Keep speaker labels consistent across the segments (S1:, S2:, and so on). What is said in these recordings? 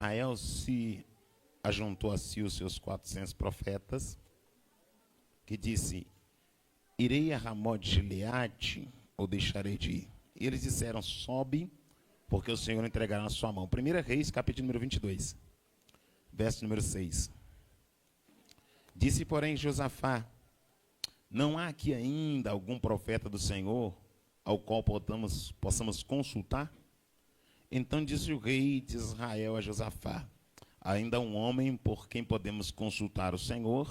S1: Israel se ajuntou a si os seus 400 profetas, que disse: irei a Ramó de Gileade ou deixarei de ir? E eles disseram: sobe, porque o Senhor entregará na sua mão. 1 Reis, capítulo número 22, verso número 6. Disse, porém, Josafá: não há aqui ainda algum profeta do Senhor ao qual possamos consultar? Então disse o rei de Israel a Josafá: ainda há um homem por quem podemos consultar o Senhor,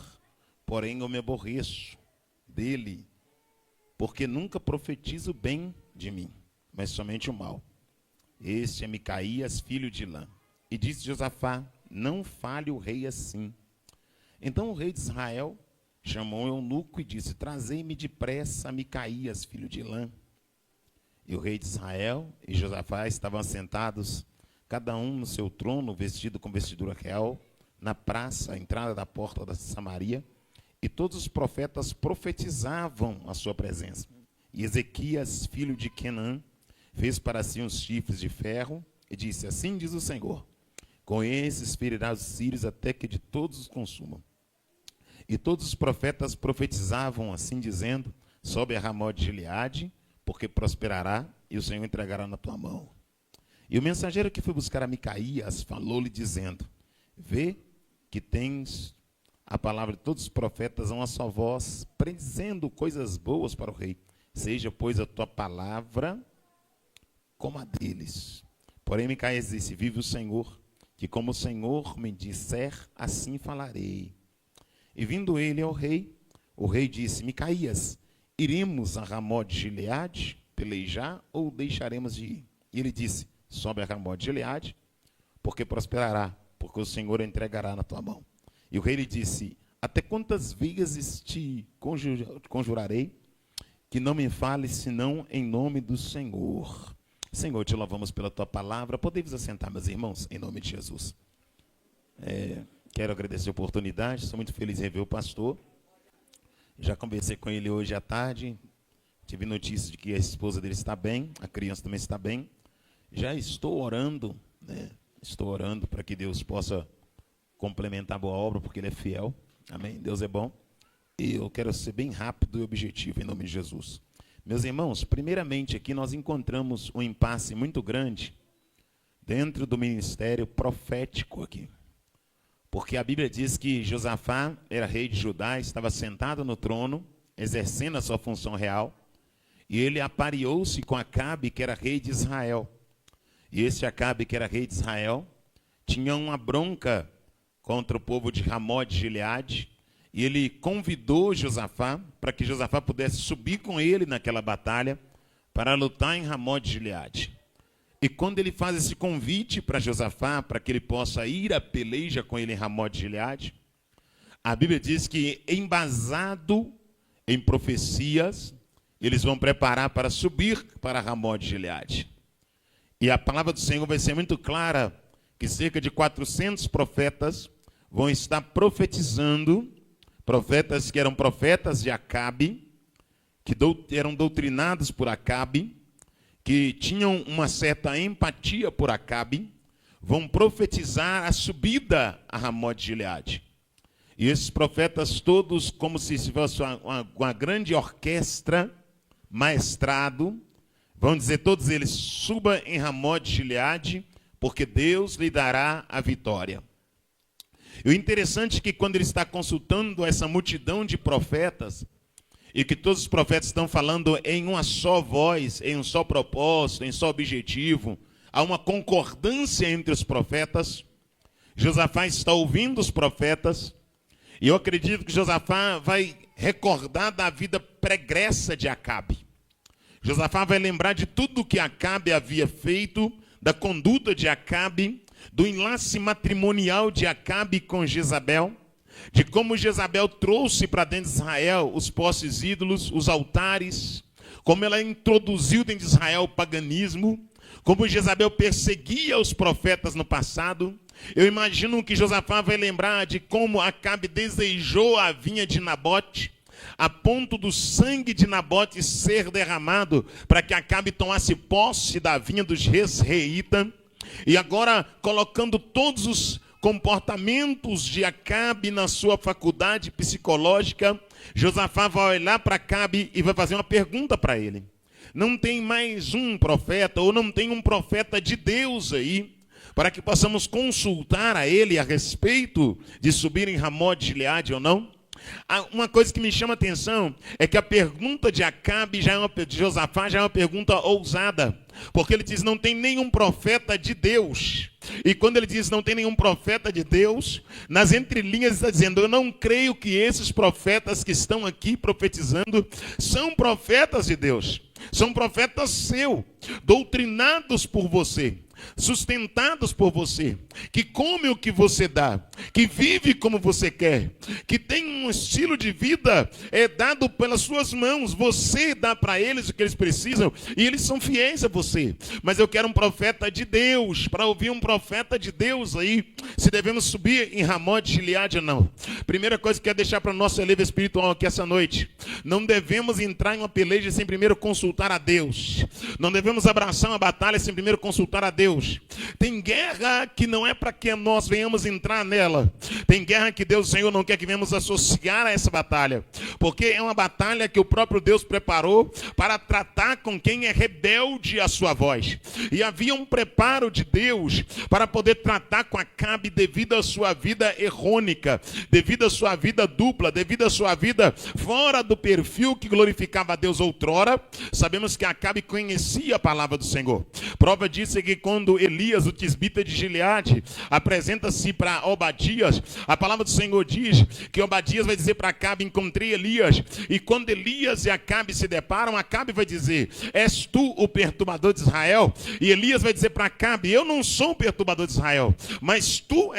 S1: porém eu me aborreço dele, porque nunca profetizo bem de mim, mas somente o mal. Este é Micaías, filho de Ilã. E disse Josafá: não fale o rei assim. Então o rei de Israel chamou o eunuco e disse: trazei-me depressa Micaías, filho de Ilã. E o rei de Israel e Josafá estavam sentados, cada um no seu trono, vestido com vestidura real, na praça, à entrada da porta da Samaria, e todos os profetas profetizavam a sua presença. E Ezequias, filho de Quenã, fez para si uns chifres de ferro e disse: assim diz o Senhor, com esses ferirá os sírios até que de todos os consumam. E todos os profetas profetizavam assim, dizendo: sobe a Ramó de Gileade, porque prosperará e o Senhor entregará na tua mão. E o mensageiro que foi buscar a Micaías falou-lhe dizendo: vê que tens a palavra de todos os profetas a uma só voz, predizendo coisas boas para o rei. Seja, pois, a tua palavra como a deles. Porém, Micaías disse: vive o Senhor, que como o Senhor me disser, assim falarei. E vindo ele ao rei, o rei disse: Micaías, iremos a Ramó de Gileade pelejar ou deixaremos de ir? E ele disse: sobe a Ramó de Gileade, porque prosperará, porque o Senhor entregará na tua mão. E o rei lhe disse: até quantas vezes te conjurarei que não me fales senão em nome do Senhor? Senhor, te louvamos pela tua palavra. Podemos assentar, meus irmãos, em nome de Jesus. Quero agradecer a oportunidade, sou muito feliz em rever o pastor. Já conversei com ele hoje à tarde, tive notícia de que a esposa dele está bem, a criança também está bem. Já estou orando, estou orando para que Deus possa complementar a boa obra, porque Ele é fiel. Amém? Deus é bom. E eu quero ser bem rápido e objetivo em nome de Jesus. Meus irmãos, primeiramente aqui nós encontramos um impasse muito grande dentro do ministério profético aqui. Porque a Bíblia diz que Josafá era rei de Judá, estava sentado no trono, exercendo a sua função real, e ele apareou-se com Acabe, que era rei de Israel. E esse Acabe, que era rei de Israel, tinha uma bronca contra o povo de Ramó de Gileade, e ele convidou Josafá para que Josafá pudesse subir com ele naquela batalha para lutar em Ramó de Gileade. E quando ele faz esse convite para Josafá, para que ele possa ir à peleja com ele em Ramó de Gileade, a Bíblia diz que, embasado em profecias, eles vão preparar para subir para Ramó de Gileade. E a palavra do Senhor vai ser muito clara, que cerca de 400 profetas vão estar profetizando, profetas que eram profetas de Acabe, que eram doutrinados por Acabe, que tinham uma certa empatia por Acabe, vão profetizar a subida a Ramó de Gileade. E esses profetas todos, como se fosse uma grande orquestra, maestrado, vão dizer todos eles: suba em Ramó de Gileade, porque Deus lhe dará a vitória. E o interessante é que quando ele está consultando essa multidão de profetas, e que todos os profetas estão falando em uma só voz, em um só propósito, em um só objetivo, há uma concordância entre os profetas. Josafá está ouvindo os profetas, e eu acredito que Josafá vai recordar da vida pregressa de Acabe. Josafá vai lembrar de tudo que Acabe havia feito, da conduta de Acabe, do enlace matrimonial de Acabe com Jezabel, de como Jezabel trouxe para dentro de Israel os postes ídolos, os altares, como ela introduziu dentro de Israel o paganismo, como Jezabel perseguia os profetas no passado. Eu imagino que Josafá vai lembrar de como Acabe desejou a vinha de Nabote, a ponto do sangue de Nabote ser derramado para que Acabe tomasse posse da vinha dos Jezreíta. E agora, colocando todos os comportamentos de Acabe na sua faculdade psicológica, Josafá vai olhar para Acabe e vai fazer uma pergunta para ele. Não tem mais um profeta, ou não tem um profeta de Deus aí, para que possamos consultar a ele a respeito de subir em Ramó de Gileade ou não? Uma coisa que me chama a atenção é que a pergunta de Acabe, de Josafá, já é uma pergunta ousada. Porque ele diz, não tem nenhum profeta de Deus. E quando ele diz, não tem nenhum profeta de Deus, nas entrelinhas está dizendo, eu não creio que esses profetas que estão aqui profetizando são profetas de Deus. São profetas seus, doutrinados por você, sustentados por você, que come o que você dá, que vive como você quer, que tem um estilo de vida dado pelas suas mãos. Você dá para eles o que eles precisam e eles são fiéis a você. Mas eu quero um profeta de Deus, para ouvir um profeta de Deus aí, se devemos subir em Ramó de Gileade ou não. Primeira coisa que eu quero deixar para o nosso eleve espiritual aqui essa noite, não devemos entrar em uma peleja sem primeiro consultar a Deus. Não devemos abraçar uma batalha sem primeiro consultar a Deus. Tem guerra que não é para que nós venhamos entrar nela. Tem guerra que Deus, Senhor, não quer que venhamos associar a essa batalha. Porque é uma batalha que o próprio Deus preparou para tratar com quem é rebelde à sua voz. E havia um preparo de Deus para poder tratar com Acabe devido à sua vida errônica, devido à sua vida dupla, devido à sua vida fora do perfil que glorificava a Deus outrora. Sabemos que Acabe conhecia a palavra do Senhor. Prova disso é que quando Elias, o tisbita de Gileade, apresenta-se para Obadias, a palavra do Senhor diz que Obadias vai dizer para Acabe, encontrei Elias. E quando Elias e Acabe se deparam, Acabe vai dizer, és tu o perturbador de Israel? E Elias vai dizer para Acabe, eu não sou o perturbador de Israel, mas tu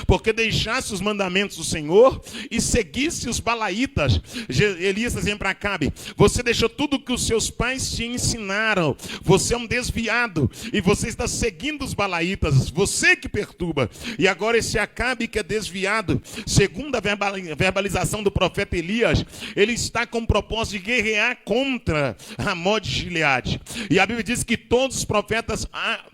S1: porque deixaste os mandamentos do Senhor e seguiste os balaítas. Elias está dizendo para Acabe, você deixou tudo que os seus pais te ensinaram, você é um desviado e você está seguindo os balaítas, você que perturba. E agora esse Acabe que é desviado, segundo a verbalização do profeta Elias, ele está com o propósito de guerrear contra Ramó de Gileade. E a Bíblia diz que todos os profetas,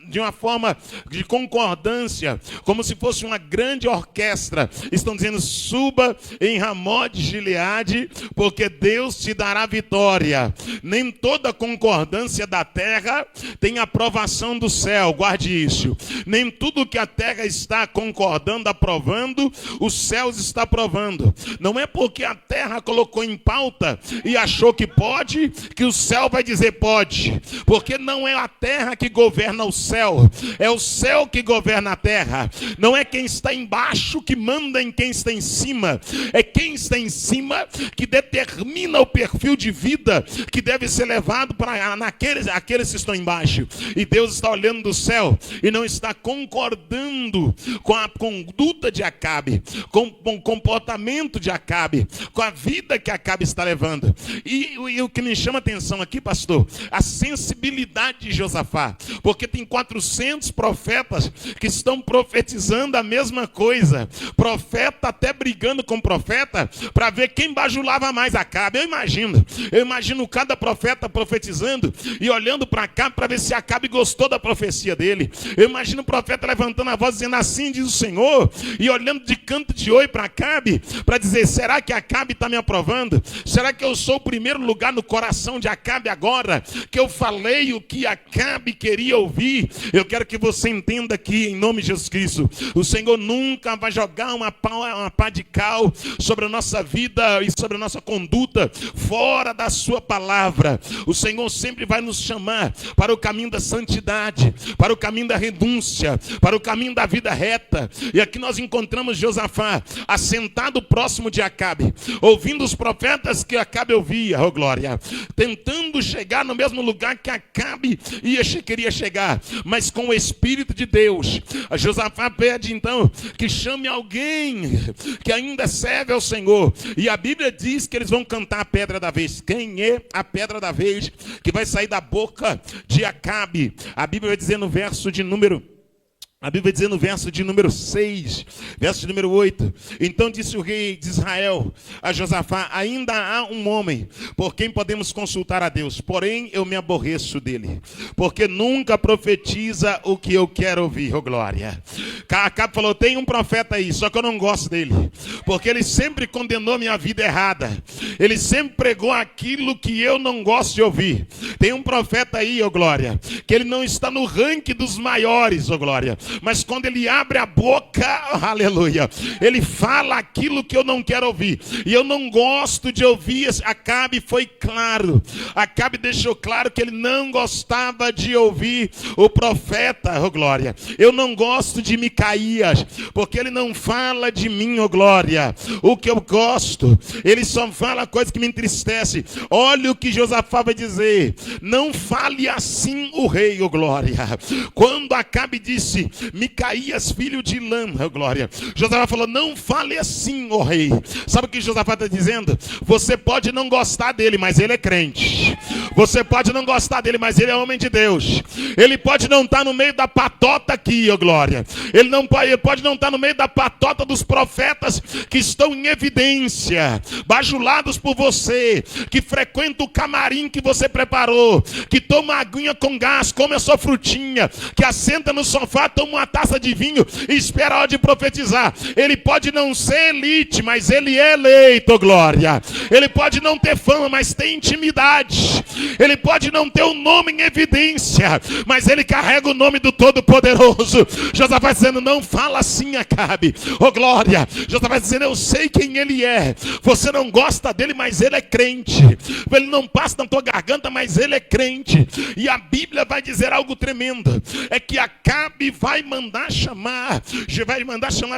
S1: de uma forma de concordância, como se fosse uma grande orquestra, estão dizendo, suba em Ramó de Gileade, porque Deus te dará vitória. Nem toda concordância da terra tem aprovação do céu, guarde isso. Nem tudo que a terra está concordando, aprovando, os céus está aprovando. Não é porque a terra colocou em pauta e achou que pode, que o céu vai dizer pode. Porque não é a terra que governa o céu, é o céu que governa a terra. Não é quem está embaixo que manda em quem está em cima, é quem está em cima que determina o perfil de vida que deve ser levado para aqueles que estão embaixo. E Deus está olhando do céu e não está concordando com a conduta de Acabe, com o comportamento de Acabe, com a vida que Acabe está levando. E o que me chama a atenção aqui, pastor, a sensibilidade de Josafá, porque tem 400 profetas que estão profetizando a mesma coisa, profeta até brigando com profeta para ver quem bajulava mais Acabe. Eu imagino cada profeta profetizando e olhando para Acabe para ver se Acabe gostou da profecia dele. Eu imagino o profeta levantando a voz dizendo, assim diz o Senhor, e olhando de canto de oi para Acabe para dizer, será que Acabe está me aprovando? Será que eu sou o primeiro lugar no coração de Acabe agora, que eu falei o que Acabe queria ouvir? Eu quero que você entenda aqui, em nome de Jesus Cristo, o Senhor nunca vai jogar uma pá de cal sobre a nossa vida e sobre a nossa conduta fora da sua palavra. O Senhor sempre vai nos chamar para o caminho da santidade, para o caminho da renúncia, para o caminho da vida reta. E aqui nós encontramos Josafá assentado próximo de Acabe, ouvindo os profetas que Acabe ouvia, oh glória, tentando chegar no mesmo lugar que Acabe queria chegar, mas com o Espírito de Deus. Josafá pede então que chame alguém que ainda serve ao Senhor, e a Bíblia diz que eles vão cantar a pedra da vez. Quem é a pedra da vez que vai sair da boca de Acabe? A Bíblia vai dizer no verso de número A Bíblia diz no verso de número 6, verso de número 8. Então disse o rei de Israel a Josafá: ainda há um homem por quem podemos consultar a Deus, porém eu me aborreço dele, porque nunca profetiza o que eu quero ouvir, oh glória. Acabe falou: tem um profeta aí, só que eu não gosto dele, porque ele sempre condenou minha vida errada, ele sempre pregou aquilo que eu não gosto de ouvir. Tem um profeta aí, oh glória, que ele não está no ranking dos maiores, oh glória, mas quando ele abre a boca, aleluia, ele fala aquilo que eu não quero ouvir, e eu não gosto de ouvir. Acabe foi claro, Acabe deixou claro que ele não gostava de ouvir o profeta, oh glória. Eu não gosto de Micaías, porque ele não fala de mim, oh glória, o que eu gosto, ele só fala coisa que me entristece. Olha o que Josafá vai dizer: não fale assim o rei, oh glória. Quando Acabe disse Micaías, filho de Ilã, oh glória, Josafá falou: não fale assim, ó rei. Sabe o que Josafá está dizendo? Você pode não gostar dele, mas ele é crente. Você pode não gostar dele, mas ele é homem de Deus. Ele pode não estar no meio da patota aqui, ó glória. Ele pode não estar no meio da patota dos profetas que estão em evidência, bajulados por você, que frequenta o camarim que você preparou, que toma aguinha com gás, come a sua frutinha, que assenta no sofá, toma uma taça de vinho e espera a hora de profetizar. Ele pode não ser elite, mas ele é eleito, glória. Ele pode não ter fama, mas tem intimidade. Ele pode não ter o nome em evidência, mas ele carrega o nome do Todo-Poderoso. Josafá dizendo: não fala assim, Acabe, oh glória. Josafá dizendo: eu sei quem ele é. Você não gosta dele, mas ele é crente. Ele não passa na tua garganta, mas ele é crente. E a Bíblia vai dizer algo tremendo: é que Acabe vai mandar chamar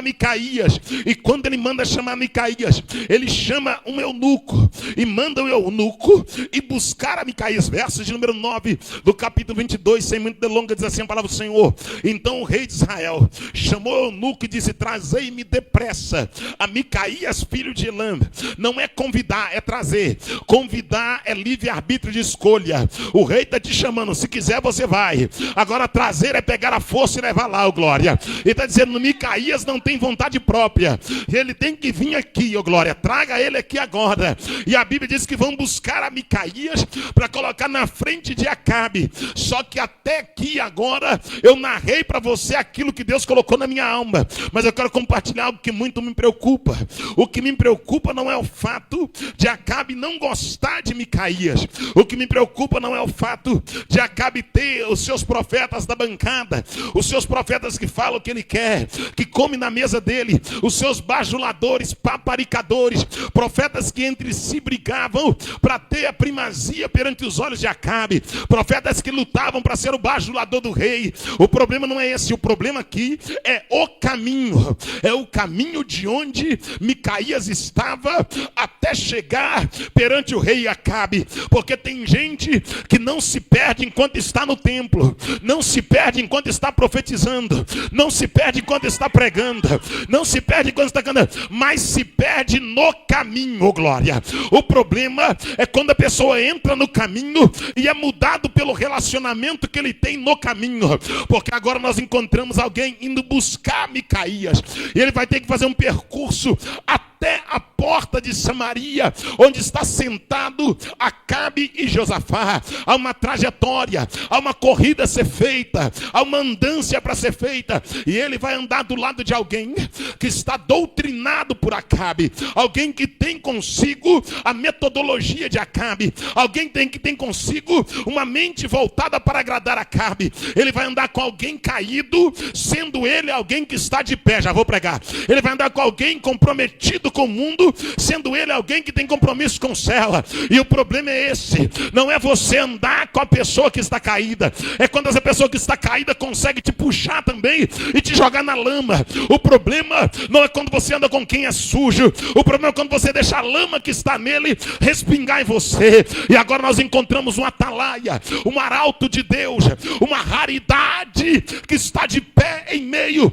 S1: Micaías. E quando ele manda chamar Micaías, ele chama um eunuco e manda o eunuco e buscar a Micaías. Verso de número 9 do capítulo 22, sem muito delonga, diz assim a palavra do Senhor: então o rei de Israel chamou o eunuco e disse: trazei-me depressa a Micaías, filho de Ilã. Não é convidar, é trazer. Convidar é livre-arbítrio de escolha. O rei está te chamando, se quiser você vai. Agora trazer é pegar a força e levar lá, ó glória. Ele está dizendo: Micaías não tem vontade própria, ele tem que vir aqui, ó glória. Traga ele aqui agora. E a Bíblia diz que vão buscar a Micaías para colocar na frente de Acabe. Só que até aqui agora eu narrei para você aquilo que Deus colocou na minha alma, mas eu quero compartilhar algo que muito me preocupa. O que me preocupa não é o fato de Acabe não gostar de Micaías. O que me preocupa não é o fato de Acabe ter os seus profetas da bancada, os seus profetas que falam o que ele quer, que come na mesa dele, os seus bajuladores, paparicadores, profetas que entre si brigavam para ter a primazia perante os olhos de Acabe, profetas que lutavam para ser o bajulador do rei. O problema não é esse, o problema aqui é o caminho de onde Micaías estava até chegar perante o rei Acabe. Porque tem gente que não se perde enquanto está no templo, não se perde enquanto está profetizando, não se perde enquanto está pregando, não se perde enquanto está cantando, mas se perde no caminho, oh glória. O problema é quando a pessoa entra no caminho e é mudado pelo relacionamento que ele tem no caminho. Porque agora nós encontramos alguém indo buscar Micaías, e ele vai ter que fazer um percurso até a porta de Samaria, onde está sentado Acabe e Josafá. Há uma trajetória, há uma corrida a ser feita, há uma andância para ser feita, e ele vai andar do lado de alguém que está doutrinado por Acabe, alguém que tem consigo a metodologia de Acabe, alguém que tem consigo uma mente voltada para agradar Acabe. Ele vai andar com alguém caído, sendo ele alguém que está de pé. Já vou pregar. Ele vai andar com alguém comprometido com o mundo, sendo ele alguém que tem compromisso com o céu. E o problema é esse: não é você andar com a pessoa que está caída, é quando essa pessoa que está caída consegue te puxar também e te jogar na lama. O problema não é quando você anda com quem é sujo, o problema é quando você deixa a lama que está nele respingar em você. E agora nós encontramos um atalaia, um arauto de Deus, uma raridade que está de pé em meio,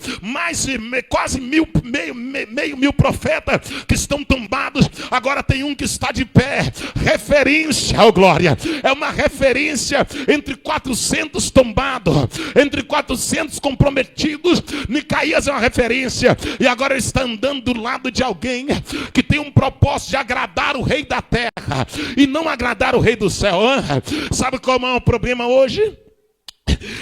S1: quase meio mil profetas que estão tombados, agora tem um que está de pé. Referência, oh glória, é uma referência entre 400 tombados, entre 400 comprometidos. Micaías é uma referência, e agora ele está andando do lado de alguém que tem um propósito de agradar o rei da terra e não agradar o rei do céu. Sabe qual é o problema hoje?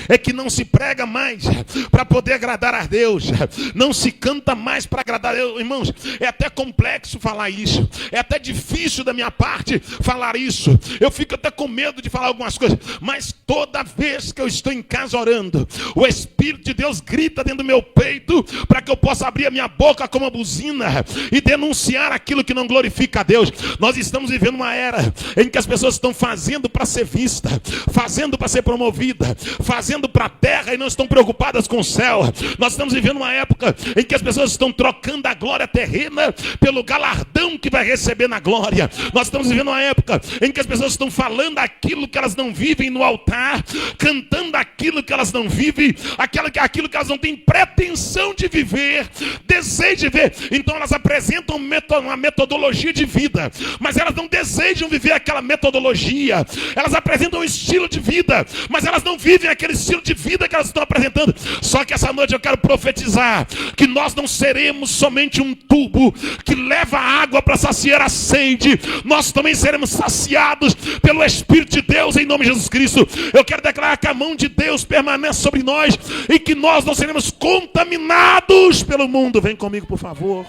S1: É que não se prega mais para poder agradar a Deus, não se canta mais para agradar a Deus. Irmãos, é até complexo falar isso, é até difícil da minha parte falar isso, eu fico até com medo de falar algumas coisas, mas toda vez que eu estou em casa orando, o Espírito de Deus grita dentro do meu peito para que eu possa abrir a minha boca como uma buzina e denunciar aquilo que não glorifica a Deus. Nós estamos vivendo uma era em que as pessoas estão fazendo para ser vista, fazendo para ser promovida, fazendo para a terra e não estão preocupadas com o céu. Nós estamos vivendo uma época em que as pessoas estão trocando a glória terrena pelo galardão que vai receber na glória. Nós estamos vivendo uma época em que as pessoas estão falando aquilo que elas não vivem no altar, cantando aquilo que elas não vivem, aquilo que elas não têm pretensão de viver, desejo de ver. Então elas apresentam uma metodologia de vida, mas elas não desejam viver aquela metodologia. Elas apresentam um estilo de vida, mas elas não vivem aquele estilo de vida que elas estão apresentando. Só que essa noite eu quero profetizar que nós não seremos somente um tubo que leva água para saciar a sede. Nós também seremos saciados pelo Espírito de Deus em nome de Jesus Cristo. Eu quero declarar que a mão de Deus permanece sobre nós e que nós não seremos contaminados pelo mundo. Vem comigo, por favor.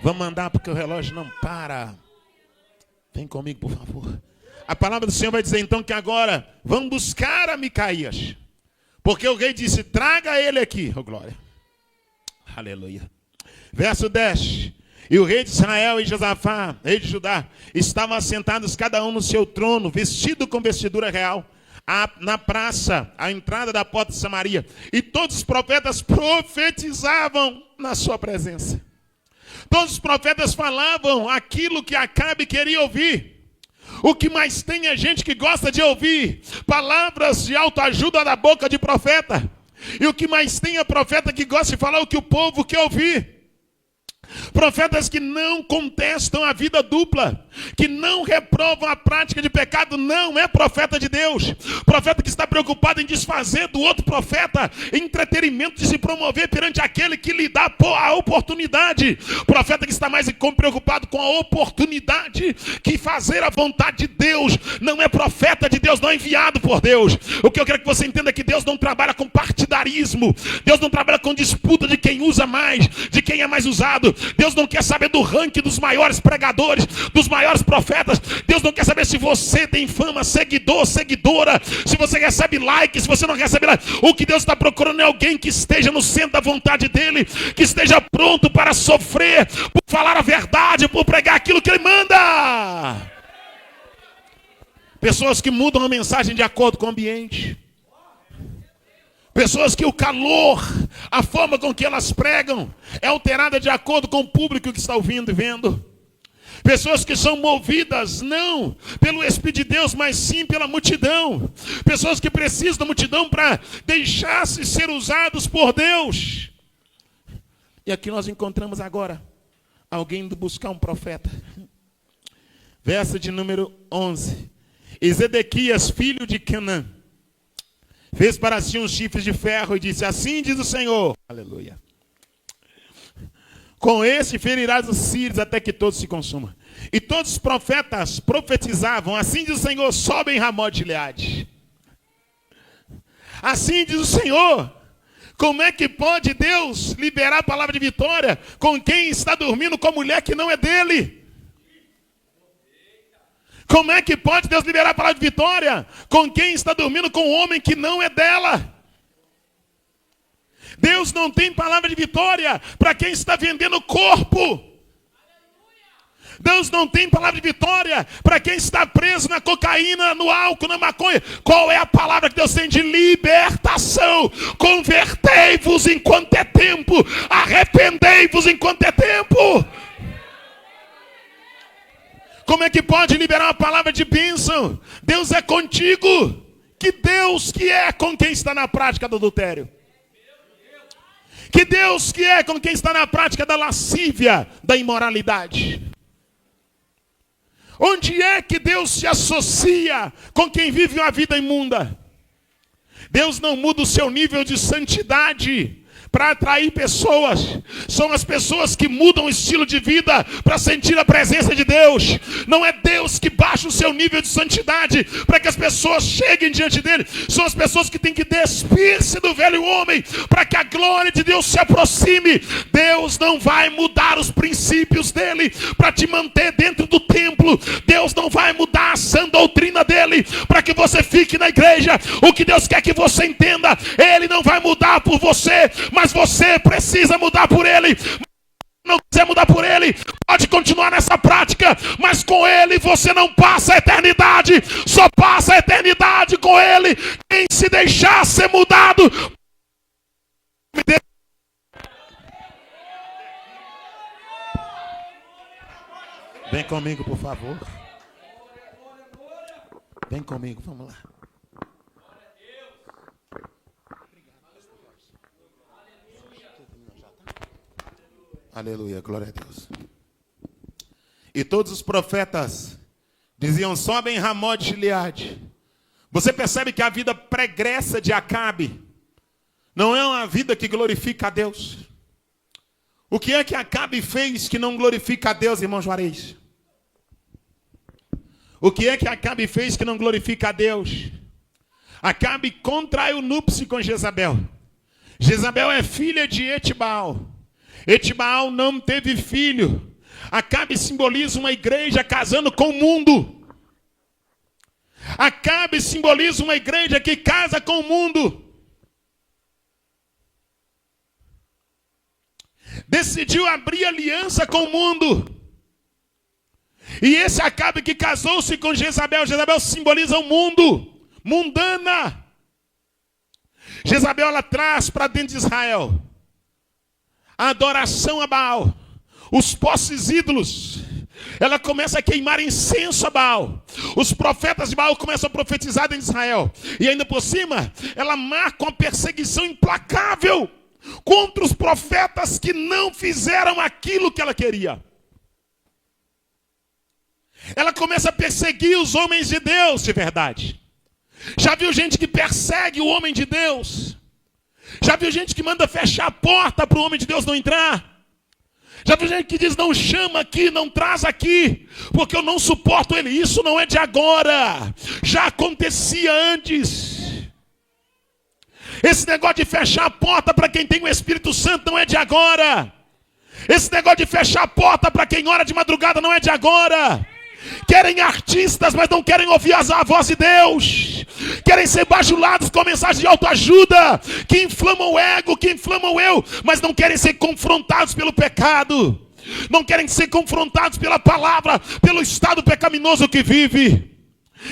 S1: Vamos andar porque o relógio não para. Vem comigo, por favor. A palavra do Senhor vai dizer então que agora vão buscar a Micaías, porque o rei disse: traga ele aqui. Oh glória, aleluia. Verso 10. E o rei de Israel e Josafá, rei de Judá, estavam assentados cada um no seu trono, vestido com vestidura real, na praça, à entrada da porta de Samaria. E todos os profetas profetizavam na sua presença. Todos os profetas falavam aquilo que Acabe queria ouvir. O que mais tem é gente que gosta de ouvir palavras de autoajuda da boca de profeta. E o que mais tem é profeta que gosta de falar o que o povo quer ouvir. Profetas que não contestam a vida dupla, que não reprovam a prática de pecado, não é profeta de Deus. Profeta que está preocupado em desfazer do outro profeta entretenimento de se promover perante aquele que lhe dá a oportunidade. Profeta que está mais preocupado com a oportunidade que fazer a vontade de Deus. Não é profeta de Deus, não é enviado por Deus. O que eu quero que você entenda é que Deus não trabalha com partidarismo. Deus não trabalha com disputa de quem usa mais, de quem é mais usado. Deus não quer saber do ranking dos maiores pregadores, dos maiores profetas. Deus não quer saber se você tem fama, seguidor, seguidora, se você recebe like, se você não recebe like. O que Deus está procurando é alguém que esteja no centro da vontade dele, que esteja pronto para sofrer, por falar a verdade, por pregar aquilo que ele manda. Pessoas que mudam a mensagem de acordo com o ambiente. Pessoas que o calor, a forma com que elas pregam é alterada de acordo com o público que está ouvindo e vendo. Pessoas que são movidas não pelo Espírito de Deus, mas sim pela multidão. Pessoas que precisam da multidão para deixar-se ser usados por Deus. E aqui nós encontramos agora alguém indo buscar um profeta. Verso de número 11. E Zedequias, filho de Canaã, fez para si uns chifres de ferro e disse: assim diz o Senhor, aleluia, com este ferirás os sírios até que todos se consumam. E todos os profetas profetizavam: assim diz o Senhor, sobe em Ramó de Gileade. Assim diz o Senhor. Como é que pode Deus liberar a palavra de vitória com quem está dormindo com a mulher que não é dele? Como é que pode Deus liberar a palavra de vitória com quem está dormindo com um homem que não é dela? Deus não tem palavra de vitória para quem está vendendo o corpo. Deus não tem palavra de vitória para quem está preso na cocaína, no álcool, na maconha. Qual é a palavra que Deus tem de libertação? Convertei-vos enquanto é tempo. Arrependei-vos enquanto é tempo. Como é que pode liberar uma palavra de bênção? Deus é contigo. Que Deus que é com quem está na prática do adultério? Que Deus que é com quem está na prática da lascívia, da imoralidade? Onde é que Deus se associa com quem vive uma vida imunda? Deus não muda o seu nível de santidade para atrair pessoas. São as pessoas que mudam o estilo de vida para sentir a presença de Deus. Não é Deus que baixa o seu nível de santidade para que as pessoas cheguem diante dele. São as pessoas que têm que despir-se do velho homem para que a glória de Deus se aproxime. Deus não vai mudar os princípios dele para te manter dentro do templo. Deus não vai mudar a sã doutrina dele para que você fique na igreja. O que Deus quer que você entenda, ele não vai mudar por você, mas você precisa mudar por ele. Não quiser mudar por ele, pode continuar nessa prática, mas com ele você não passa a eternidade. Só passa a eternidade com ele quem se deixar ser mudado. Vem comigo, por favor. Vem comigo, vamos lá. Aleluia, glória a Deus. E todos os profetas diziam: sobem Ramó de Gileade. Você percebe que a vida pregressa de Acabe não é uma vida que glorifica a Deus. O que é que Acabe fez que não glorifica a Deus, irmão Juarez? O que é que Acabe fez que não glorifica a Deus? Acabe contraiu núpcias com Jezabel. Jezabel é filha de Etibaal. Etibaal não teve filho. Acabe simboliza uma igreja casando com o mundo. Acabe simboliza uma igreja que casa com o mundo. Decidiu abrir aliança com o mundo. E esse Acabe que casou-se com Jezabel, Jezabel simboliza o mundo, mundana. Jezabel, ela traz para dentro de Israel a adoração a Baal, os posses ídolos. Ela começa a queimar incenso a Baal. Os profetas de Baal começam a profetizar em Israel. E ainda por cima, ela marca uma perseguição implacável contra os profetas que não fizeram aquilo que ela queria. Ela começa a perseguir os homens de Deus de verdade. Já viu gente que persegue o homem de Deus? Já viu gente que manda fechar a porta para o homem de Deus não entrar? Já viu gente que diz: não chama aqui, não traz aqui, porque eu não suporto ele. Isso não é de agora, já acontecia antes. Esse negócio de fechar a porta para quem tem o Espírito Santo não é de agora. Esse negócio de fechar a porta para quem ora de madrugada não é de agora. Querem artistas, mas não querem ouvir a voz de Deus. Querem ser bajulados com mensagens de autoajuda, que inflamam o ego, que inflamam o eu, mas não querem ser confrontados pelo pecado. Não querem ser confrontados pela palavra, pelo estado pecaminoso que vive.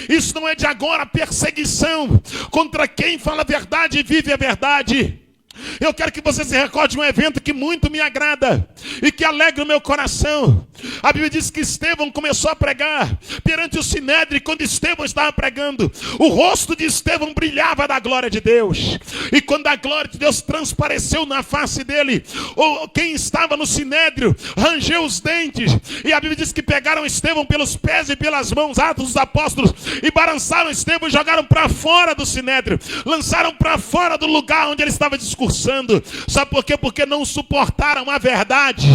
S1: Isso não é de agora, perseguição contra quem fala a verdade e vive a verdade. Eu quero que você se recorde de um evento que muito me agrada e que alegra o meu coração. A Bíblia diz que Estevão começou a pregar perante o Sinédrio. E quando Estevão estava pregando, o rosto de Estevão brilhava da glória de Deus. E quando a glória de Deus transpareceu na face dele, quem estava no Sinédrio rangeu os dentes. E a Bíblia diz que pegaram Estevão pelos pés e pelas mãos, Atos dos Apóstolos, e balançaram Estevão e jogaram para fora do Sinédrio. Lançaram para fora do lugar onde ele estava discursando. Sabe por quê? Porque não suportaram a verdade,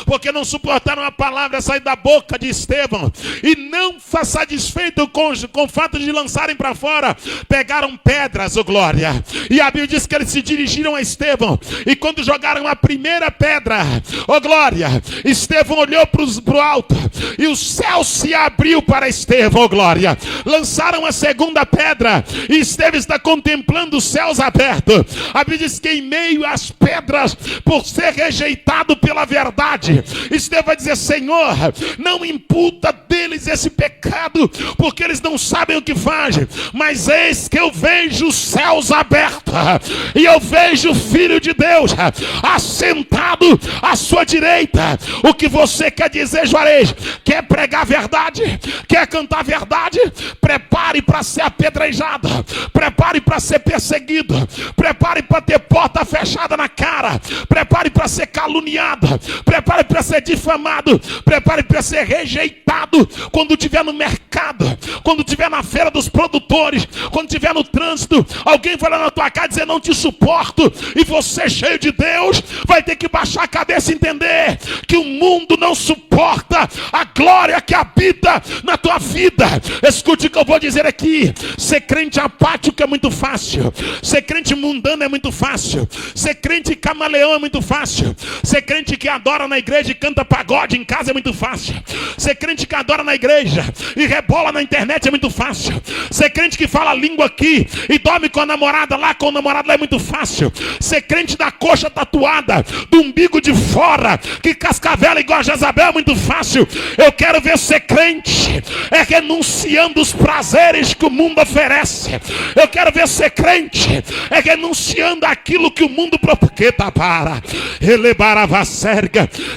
S1: porque não suportaram a palavra sair da boca de Estevão. E não satisfeito com o fato de lançarem para fora, pegaram pedras, oh glória. E a Bíblia diz que eles se dirigiram a Estevão, e quando jogaram a primeira pedra, oh glória, Estevão olhou para o alto e o céu se abriu para Estevão, oh glória. Lançaram a segunda pedra e Estevão está contemplando os céus abertos. A Bíblia diz que em meio às pedras, por ser rejeitado pela verdade, Estevão vai dizer: Senhor, não imputa deles esse pecado, porque eles não sabem o que fazem. Mas eis que eu vejo os céus abertos e eu vejo o Filho de Deus assentado à sua direita. O que você quer dizer, Juarez? Quer pregar a verdade? Quer cantar a verdade? Prepare para ser apedrejado, prepare para ser perseguido, prepare para ter porta porta fechada na cara. Prepare para ser caluniado. Prepare para ser difamado. Prepare para ser rejeitado. Quando estiver no mercado, quando estiver na feira dos produtores, quando estiver no trânsito, alguém vai lá na tua casa dizer: não te suporto. E você, cheio de Deus, vai ter que baixar a cabeça e entender que o mundo não suporta a glória que habita na tua vida. Escute o que eu vou dizer aqui. Ser crente apático é muito fácil. Ser crente mundano é muito fácil. Ser crente camaleão é muito fácil. Ser crente que adora na igreja e canta pagode em casa é muito fácil. Ser crente que adora na igreja e rebola na internet é muito fácil. Ser crente que fala língua aqui e dorme com a namorada lá, com o namorado lá é muito fácil. Ser crente da coxa tatuada, do umbigo de fora, que cascavela igual a Jezabel é muito fácil. Eu quero ver ser crente renunciando os prazeres que o mundo oferece. Eu quero ver ser crente renunciando aquilo que o mundo propõe.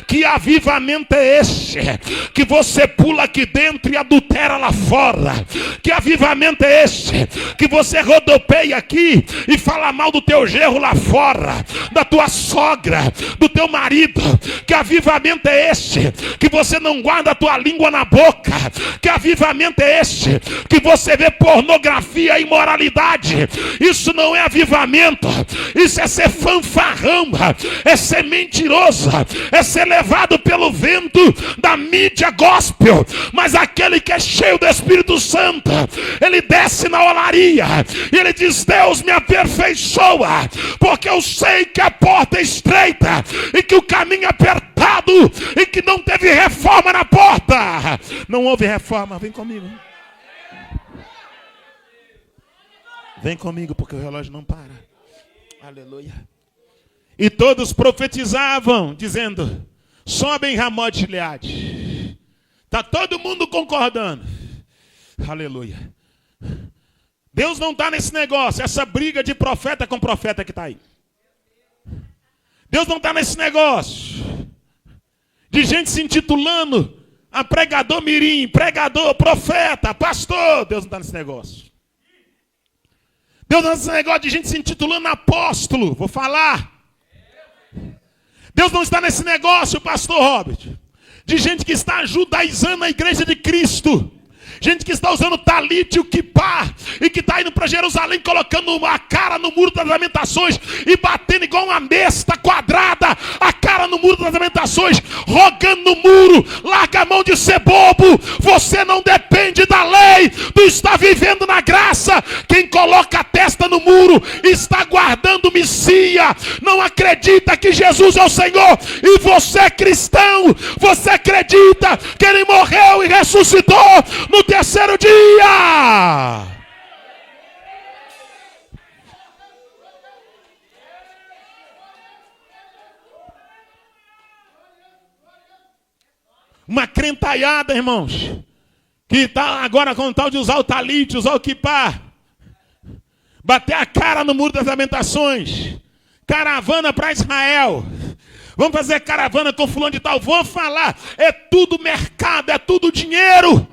S1: Que avivamento é esse? Que você pula aqui dentro e adultera lá fora. Que avivamento é esse? Que você rodopeia aqui e fala mal do teu genro lá fora, da tua sogra, do teu marido. Que avivamento é esse? Que você não guarda a tua língua na boca. Que avivamento é esse? Que você vê pornografia e imoralidade. Isso não é avivamento. Isso é ser fanfarrão, é ser mentiroso, é ser levado pelo vento da mídia gospel. Mas aquele que é cheio do Espírito Santo, ele desce na olaria e ele diz: Deus me aperfeiçoa, porque eu sei que a porta é estreita e que o caminho é apertado e que não teve reforma na porta. Não houve reforma. Vem comigo. Vem comigo, porque o relógio não para. Aleluia. E todos profetizavam, dizendo: sobe em Ramó de Gileade. Está todo mundo concordando. Aleluia. Deus não está nesse negócio, essa briga de profeta com profeta que está aí. Deus não está nesse negócio de gente se intitulando a pregador mirim, pregador, profeta, pastor. Deus não está nesse negócio. Deus não está nesse negócio de gente se intitulando apóstolo. Vou falar. Deus não está nesse negócio, pastor Robert, de gente que está judaizando a igreja de Cristo. Gente que está usando talit e o kippá e que está indo para Jerusalém colocando a cara no muro das lamentações e batendo igual uma besta quadrada a cara no muro das lamentações, rogando no muro. Larga a mão de ser bobo. Você não depende da lei, tu está vivendo na graça. Quem coloca a testa no muro está guardando o Messias. Não acredita que Jesus é o Senhor e você é cristão. Você acredita que ele morreu e ressuscitou no terceiro dia. Uma crentaiada, irmãos, que está agora com o tal de usar o talit, usar o kippá, bater a cara no muro das lamentações. Caravana para Israel. Vamos fazer caravana com fulano de tal. Vou falar, é tudo mercado, é tudo dinheiro.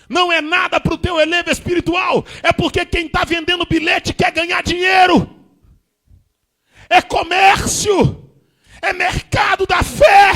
S1: Não é nada para o teu elevo espiritual. É porque quem está vendendo bilhete quer ganhar dinheiro. É comércio. É mercado da fé.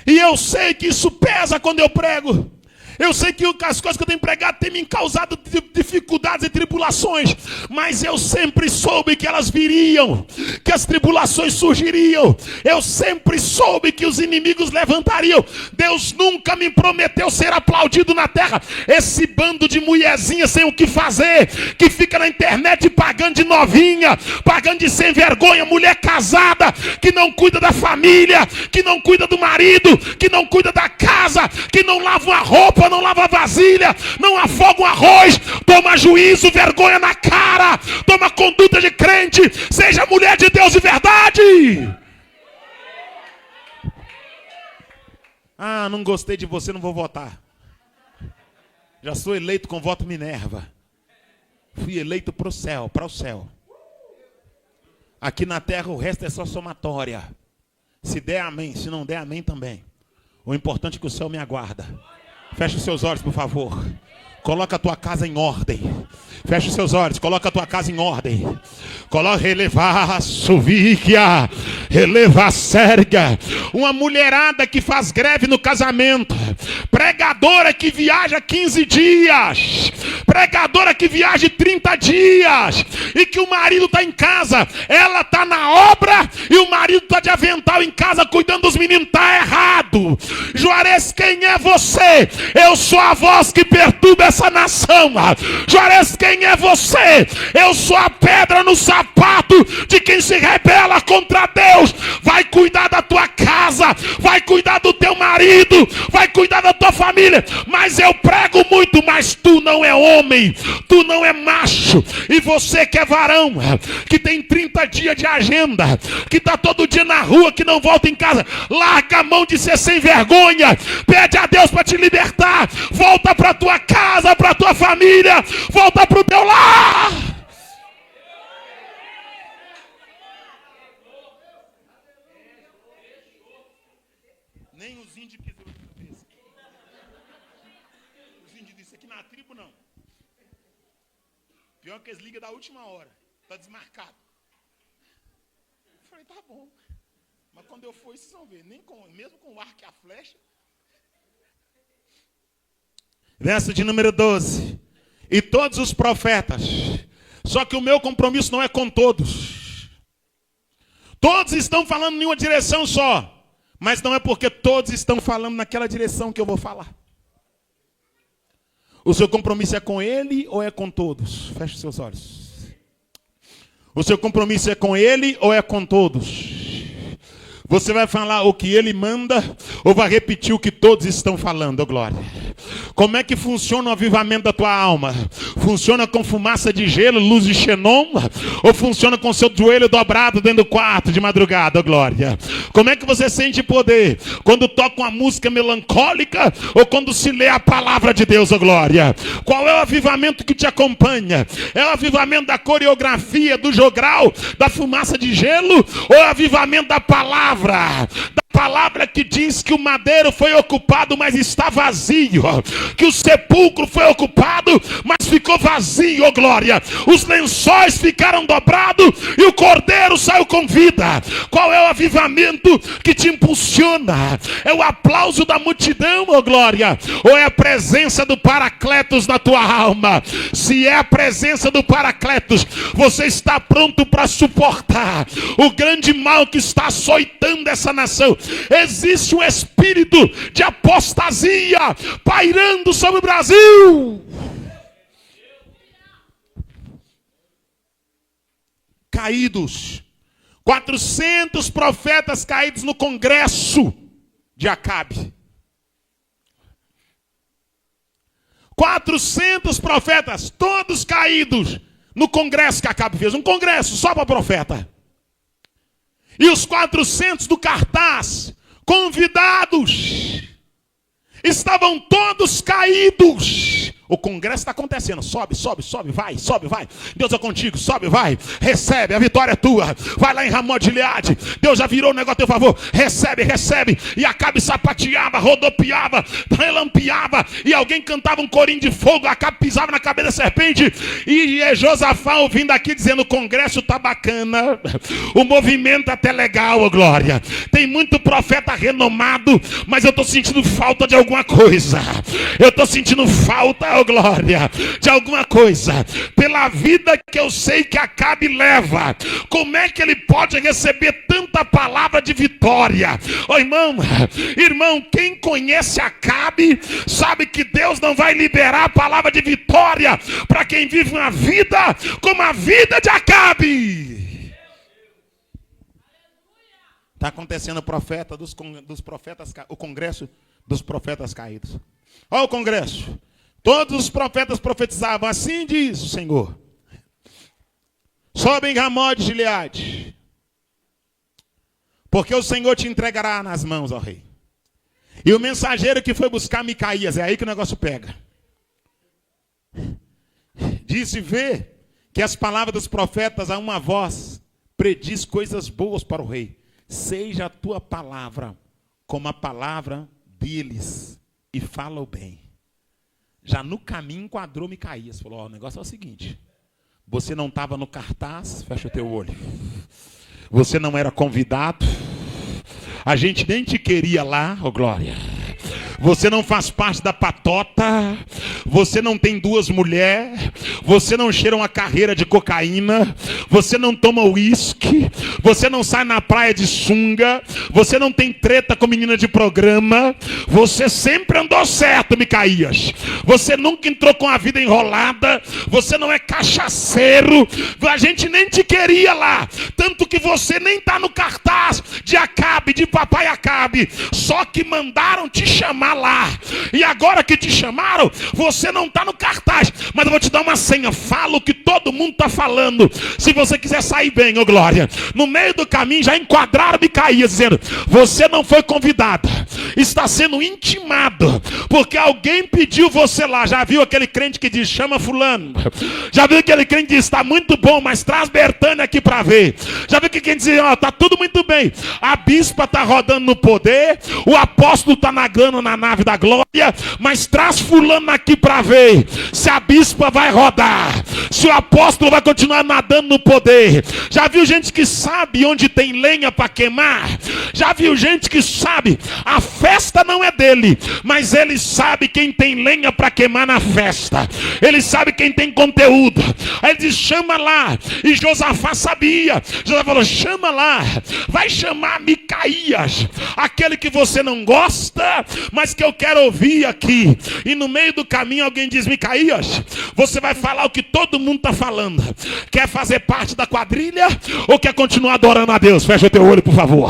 S1: E eu sei que isso pesa quando eu prego. Eu sei que as coisas que eu tenho pregado têm me causado dificuldades e tribulações, mas eu sempre soube que elas viriam, que as tribulações surgiriam. Eu sempre soube que os inimigos levantariam. Deus nunca me prometeu ser aplaudido na terra. Esse bando de mulherzinha sem o que fazer, que fica na internet pagando de novinha, pagando de sem vergonha, mulher casada, que não cuida da família, que não cuida do marido, que não cuida da casa, que não lava uma roupa, não lava vasilha, não afoga um arroz. Toma juízo, vergonha na cara. Toma conduta de crente. Seja mulher de Deus de verdade. Ah, não gostei de você, não vou votar. Já sou eleito com voto Minerva. Fui eleito para o céu, para o céu. Aqui na terra o resto é só somatória. Se der, amém. Se não der, amém também. O importante é que o céu me aguarda. Feche os seus olhos, por favor. Coloca a tua casa em ordem. Feche os seus olhos, coloca a tua casa em ordem. Coloca, releva suvíquia, releva sérgia. Uma mulherada que faz greve no casamento. Pregadora que viaja 15 dias. Pregadora que viaja 30 dias. E que o marido está em casa. Ela está na obra e o marido está de avental em casa cuidando dos meninos. Está errado. Juarez, quem é você? Eu sou a voz que perturba essa nação. Juarez, quem é você? Eu sou a pedra no sapato de quem se rebela contra Deus. Vai cuidar da tua casa, vai cuidar do teu marido, vai cuidar da tua família. Mas eu prego muito, mas tu não é homem, tu não é macho. E você que é varão, que tem 30 dias de agenda, que está todo dia na rua, que não volta em casa, larga a mão de ser sem vergonha. Pede a Deus para te libertar. Volta para tua casa, para tua família, volta para o teu lar. Nem os índios que os índios dizem aqui na tribo não. Pior que eles ligam da última hora. Está desmarcado. Eu falei, tá bom. Mas quando eu for, vocês vão ver. Mesmo com o arco e a flecha. Verso de número 12. E todos os profetas. Só que o meu compromisso não é com todos. Todos estão falando em uma direção só. Mas não é porque todos estão falando naquela direção que eu vou falar. O seu compromisso é com ele ou é com todos? Feche os seus olhos. O seu compromisso é com ele ou é com todos? Você vai falar o que ele manda ou vai repetir o que todos estão falando, glória? Como é que funciona o avivamento da tua alma? Funciona com fumaça de gelo, luz de xenon? Ou funciona com seu joelho dobrado dentro do quarto de madrugada, glória? Como é que você sente poder? Quando toca uma música melancólica ou quando se lê a palavra de Deus, glória? Qual é o avivamento que te acompanha? É o avivamento da coreografia, do jogral, da fumaça de gelo? Ou é o avivamento da palavra? Da palavra que diz que o madeiro foi ocupado, mas está vazio. Que o sepulcro foi ocupado, mas ficou vazio, oh glória. Os lençóis ficaram dobrados e o cordeiro saiu com vida. Qual é o avivamento que te impulsiona? É o aplauso da multidão, oh glória? Ou é a presença do Paracletos na tua alma? Se é a presença do Paracletos, você está pronto para suportar o grande mal que está açoitando essa nação. Existe um espírito de apostasia pairando sobre o Brasil. Caídos. 400 profetas caídos no congresso de Acabe. 400 profetas, todos caídos no congresso que Acabe fez. Um congresso só para profeta. E os 400 do cartaz, convidados, estavam todos caídos. O congresso está acontecendo. Sobe, sobe, sobe, vai, sobe, vai. Deus é contigo, sobe, vai. Recebe, a vitória é tua. Vai lá em Ramon de Gileade. Deus já virou o negócio a teu favor. Recebe, recebe. E Acabe sapateava, rodopiava, relampeava. E alguém cantava um corinho de fogo. Acabe pisava na cabeça da serpente. E Josafá ouvindo aqui dizendo: o congresso tá bacana. O movimento até legal, oh glória. Tem muito profeta renomado, mas eu estou sentindo falta de alguma coisa. Eu estou sentindo falta, oh glória, de alguma coisa. Pela vida que eu sei que Acabe leva, como é que ele pode receber tanta palavra de vitória? Oh irmão, quem conhece Acabe sabe que Deus não vai liberar a palavra de vitória para quem vive uma vida como a vida de Acabe. Está acontecendo o congresso dos profetas caídos. Olha o congresso. Todos os profetas profetizavam, assim diz o Senhor. Sobe em Ramon de Gileade, porque o Senhor te entregará nas mãos, ó rei. E o mensageiro que foi buscar Micaías, é aí que o negócio pega. Disse: vê que as palavras dos profetas a uma voz prediz coisas boas para o rei. Seja a tua palavra como a palavra deles, e fala o bem. já no caminho enquadrou Micaías. Falou, o negócio é o seguinte, você não estava no cartaz, fecha o teu olho. Você não era convidado, a gente nem te queria lá, glória. Você não faz parte da patota, você não tem 2 mulheres, você não cheira uma carreira de cocaína, você não toma uísque, você não sai na praia de sunga, você não tem treta com menina de programa, você sempre andou certo, Micaías. Você nunca entrou com a vida enrolada, você não é cachaceiro, a gente nem te queria lá, tanto que você nem está no cartaz de Acabe, de papai Acabe, só que mandaram te chamar lá, e agora que te chamaram, você não está no cartaz, mas eu vou te dar uma senha, fala o que todo mundo está falando, se você quiser sair bem, ô glória. No meio do caminho já enquadraram Micaías, dizendo, você não foi convidado, está sendo intimado, porque alguém pediu você lá. Já viu aquele crente que diz, chama fulano? Já viu aquele crente que diz, está muito bom, mas traz Bertânia aqui para ver? Já viu que quem diz, está tudo muito bem, a bispa está rodando no poder, o apóstolo está nagando na nave da glória, mas traz fulano aqui para ver se a bispa vai rodar, se o apóstolo vai continuar nadando no poder. Já viu gente que sabe onde tem lenha para queimar? Já viu gente que sabe, a festa não é dele, mas ele sabe quem tem lenha para queimar na festa, ele sabe quem tem conteúdo. Aí ele diz, chama lá, e Josafá sabia. Josafá falou, chama lá, vai chamar Micaías, aquele que você não gosta, mas que eu quero ouvir aqui. E no meio do caminho alguém diz, Micaías, você vai falar o que todo mundo está falando. Quer fazer parte da quadrilha ou quer continuar adorando a Deus? Fecha o teu olho, por favor.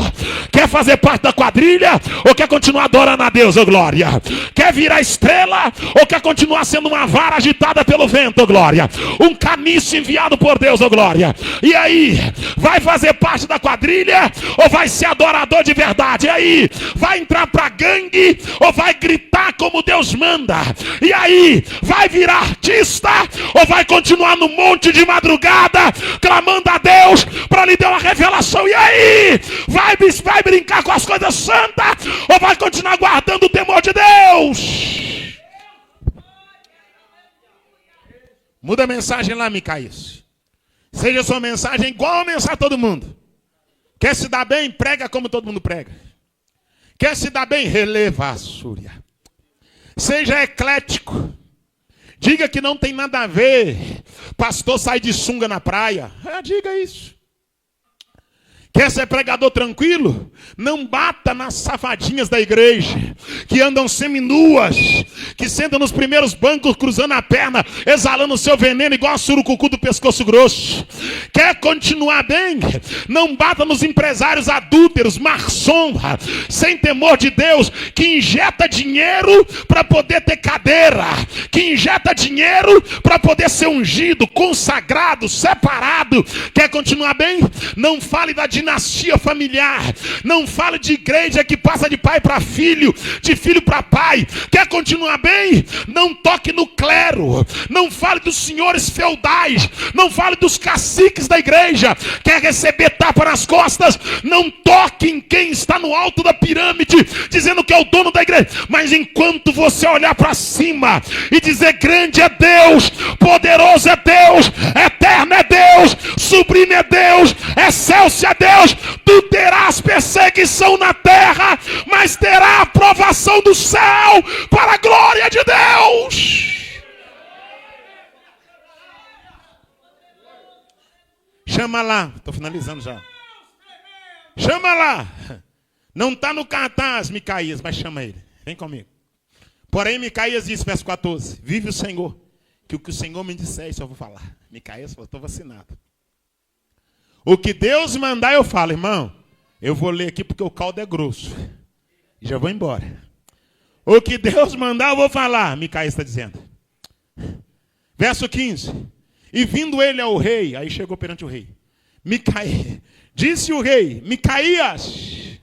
S1: Quer fazer parte da quadrilha ou quer continuar adorando a Deus, ô glória? Quer virar estrela ou quer continuar sendo uma vara agitada pelo vento, ô glória? Um caniço enviado por Deus, ô glória? E aí, vai fazer parte da quadrilha ou vai ser adorador de verdade? E aí, vai entrar pra gangue ou vai gritar como Deus manda? E aí, vai virar artista ou vai continuar no monte de madrugada clamando a Deus para lhe dar uma revelação? E aí, vai brincar com as coisas santas ou vai continuar guardando o temor de Deus? Muda a mensagem lá, Micaías. Seja sua mensagem igual a mensagem de todo mundo. Quer se dar bem? Prega como todo mundo prega. Quer se dar bem? Releva a súria. Seja eclético. Diga que não tem nada a ver pastor sai de sunga na praia. Diga isso. Quer ser pregador tranquilo? Não bata nas safadinhas da igreja, que andam seminuas, que sentam nos primeiros bancos cruzando a perna, exalando o seu veneno igual a surucucu do pescoço grosso. Quer continuar bem? Não bata nos empresários adúlteros, maçom, sem temor de Deus, que injeta dinheiro para poder ter cadeira, que injeta dinheiro para poder ser ungido, consagrado, separado. Quer continuar bem? Não fale da dinastia familiar, não fale de igreja que passa de pai para filho, de filho para pai. Quer continuar bem? Não toque no clero, não fale dos senhores feudais, não fale dos caciques da igreja. Quer receber tapa nas costas? Não toque em quem está no alto da pirâmide, dizendo que é o dono da igreja. Mas enquanto você olhar para cima e dizer, grande é Deus, poderoso é Deus, eterno é Deus, sublime é Deus, excelso é Deus, tu terás perseguição na terra, mas terá aprovação do céu para a glória de Deus. Chama lá, estou finalizando já. Chama lá. Não está no cartaz, Micaías, mas chama ele. Vem comigo. Porém, Micaías disse, verso 14, vive o Senhor, que o que o Senhor me disser, isso eu vou falar. Micaías falou, estou vacinado. O que Deus mandar eu falo, irmão. Eu vou ler aqui porque o caldo é grosso. E já vou embora. O que Deus mandar eu vou falar, Micaías está dizendo. Verso 15. E vindo ele ao rei, aí chegou perante o rei. Micaías, disse o rei, Micaías.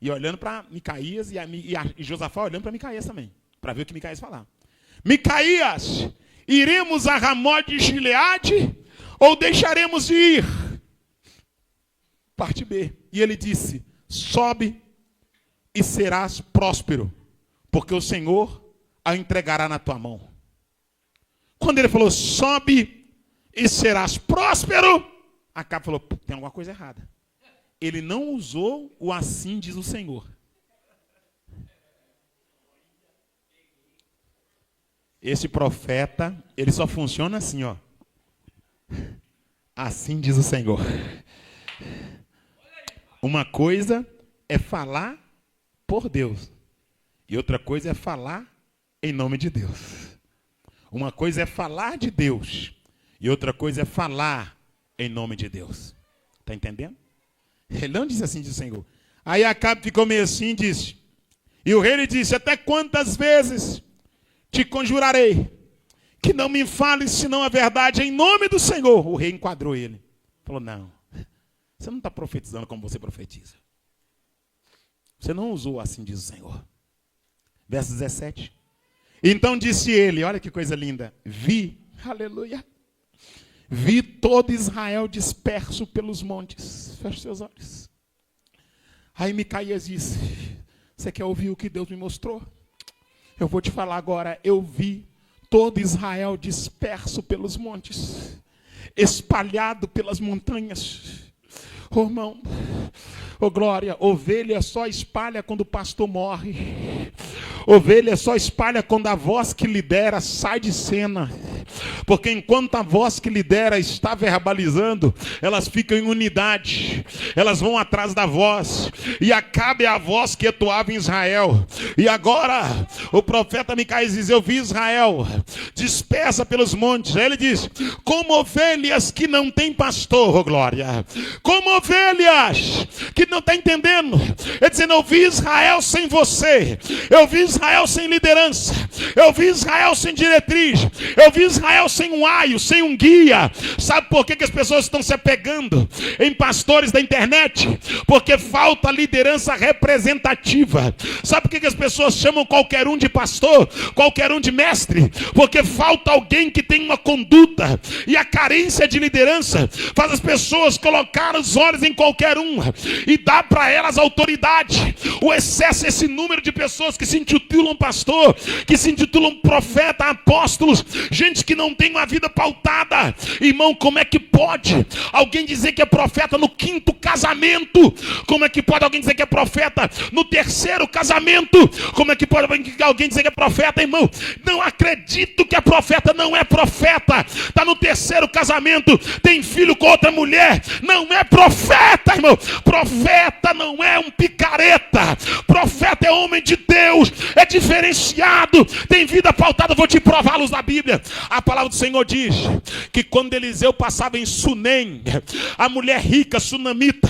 S1: E olhando para Micaías e Josafá olhando para Micaías também. Para ver o que Micaías falar. Micaías, iremos a Ramote de Gileade ou deixaremos de ir? Parte B. E ele disse, sobe e serás próspero, porque o Senhor a entregará na tua mão. Quando ele falou, sobe e serás próspero, Acabe falou, tem alguma coisa errada. Ele não usou o assim diz o Senhor. Esse profeta, ele só funciona assim, ó. Assim diz o Senhor. Uma coisa é falar por Deus. E outra coisa é falar em nome de Deus. Uma coisa é falar de Deus. E outra coisa é falar em nome de Deus. Está entendendo? Ele não disse assim diz o Senhor. Aí Acabe ficou meio assim e disse. E o rei lhe disse, até quantas vezes te conjurarei que não me fales senão a verdade em nome do Senhor. O rei enquadrou ele. Falou, não, você não está profetizando como você profetiza. Você não usou assim diz o Senhor. Verso 17. Então disse ele, olha que coisa linda. Vi, aleluia. Vi todo Israel disperso pelos montes. Feche seus olhos. Aí Micaías disse, você quer ouvir o que Deus me mostrou? Eu vou te falar agora, eu vi todo Israel disperso pelos montes, espalhado pelas montanhas. Oh, irmão, oh glória, ovelha só espalha quando o pastor morre. Ovelha só espalha quando a voz que lidera sai de cena. Porque enquanto a voz que lidera está verbalizando, elas ficam em unidade. Elas vão atrás da voz. E Acabe é a voz que atuava em Israel. E agora o profeta Micaías diz, eu vi Israel dispersa pelos montes. Aí ele diz, como ovelhas que não têm pastor, oh glória. Como ovelhas que não está entendendo. Ele dizendo, eu vi Israel sem você. Eu vi Israel sem liderança. Eu vi Israel sem diretriz. Eu vi Israel sem um aio, sem um guia. Sabe por que as pessoas estão se apegando em pastores da internet? Porque falta liderança representativa. Sabe por que as pessoas chamam qualquer um de pastor, qualquer um de mestre? Porque falta alguém que tem uma conduta. E a carência de liderança faz as pessoas colocar os olhos em qualquer um e dar para elas autoridade. O excesso, esse número de pessoas que se intitulam pastor, que se intitulam profeta, apóstolos, gente que não tem uma vida pautada. Irmão, como é que pode alguém dizer que é profeta no 5º casamento? Como é que pode alguém dizer que é profeta no 3º casamento? Como é que pode alguém dizer que é profeta, irmão? Não acredito que a profeta não é profeta. Está no 3º casamento, tem filho com outra mulher, não é profeta, irmão. Profeta não é um picareta. Profeta é homem de Deus, é diferenciado, tem vida pautada. Vou te provar a luz da Bíblia. A palavra do Senhor diz que quando Eliseu passava em Sunem, a mulher rica, sunamita,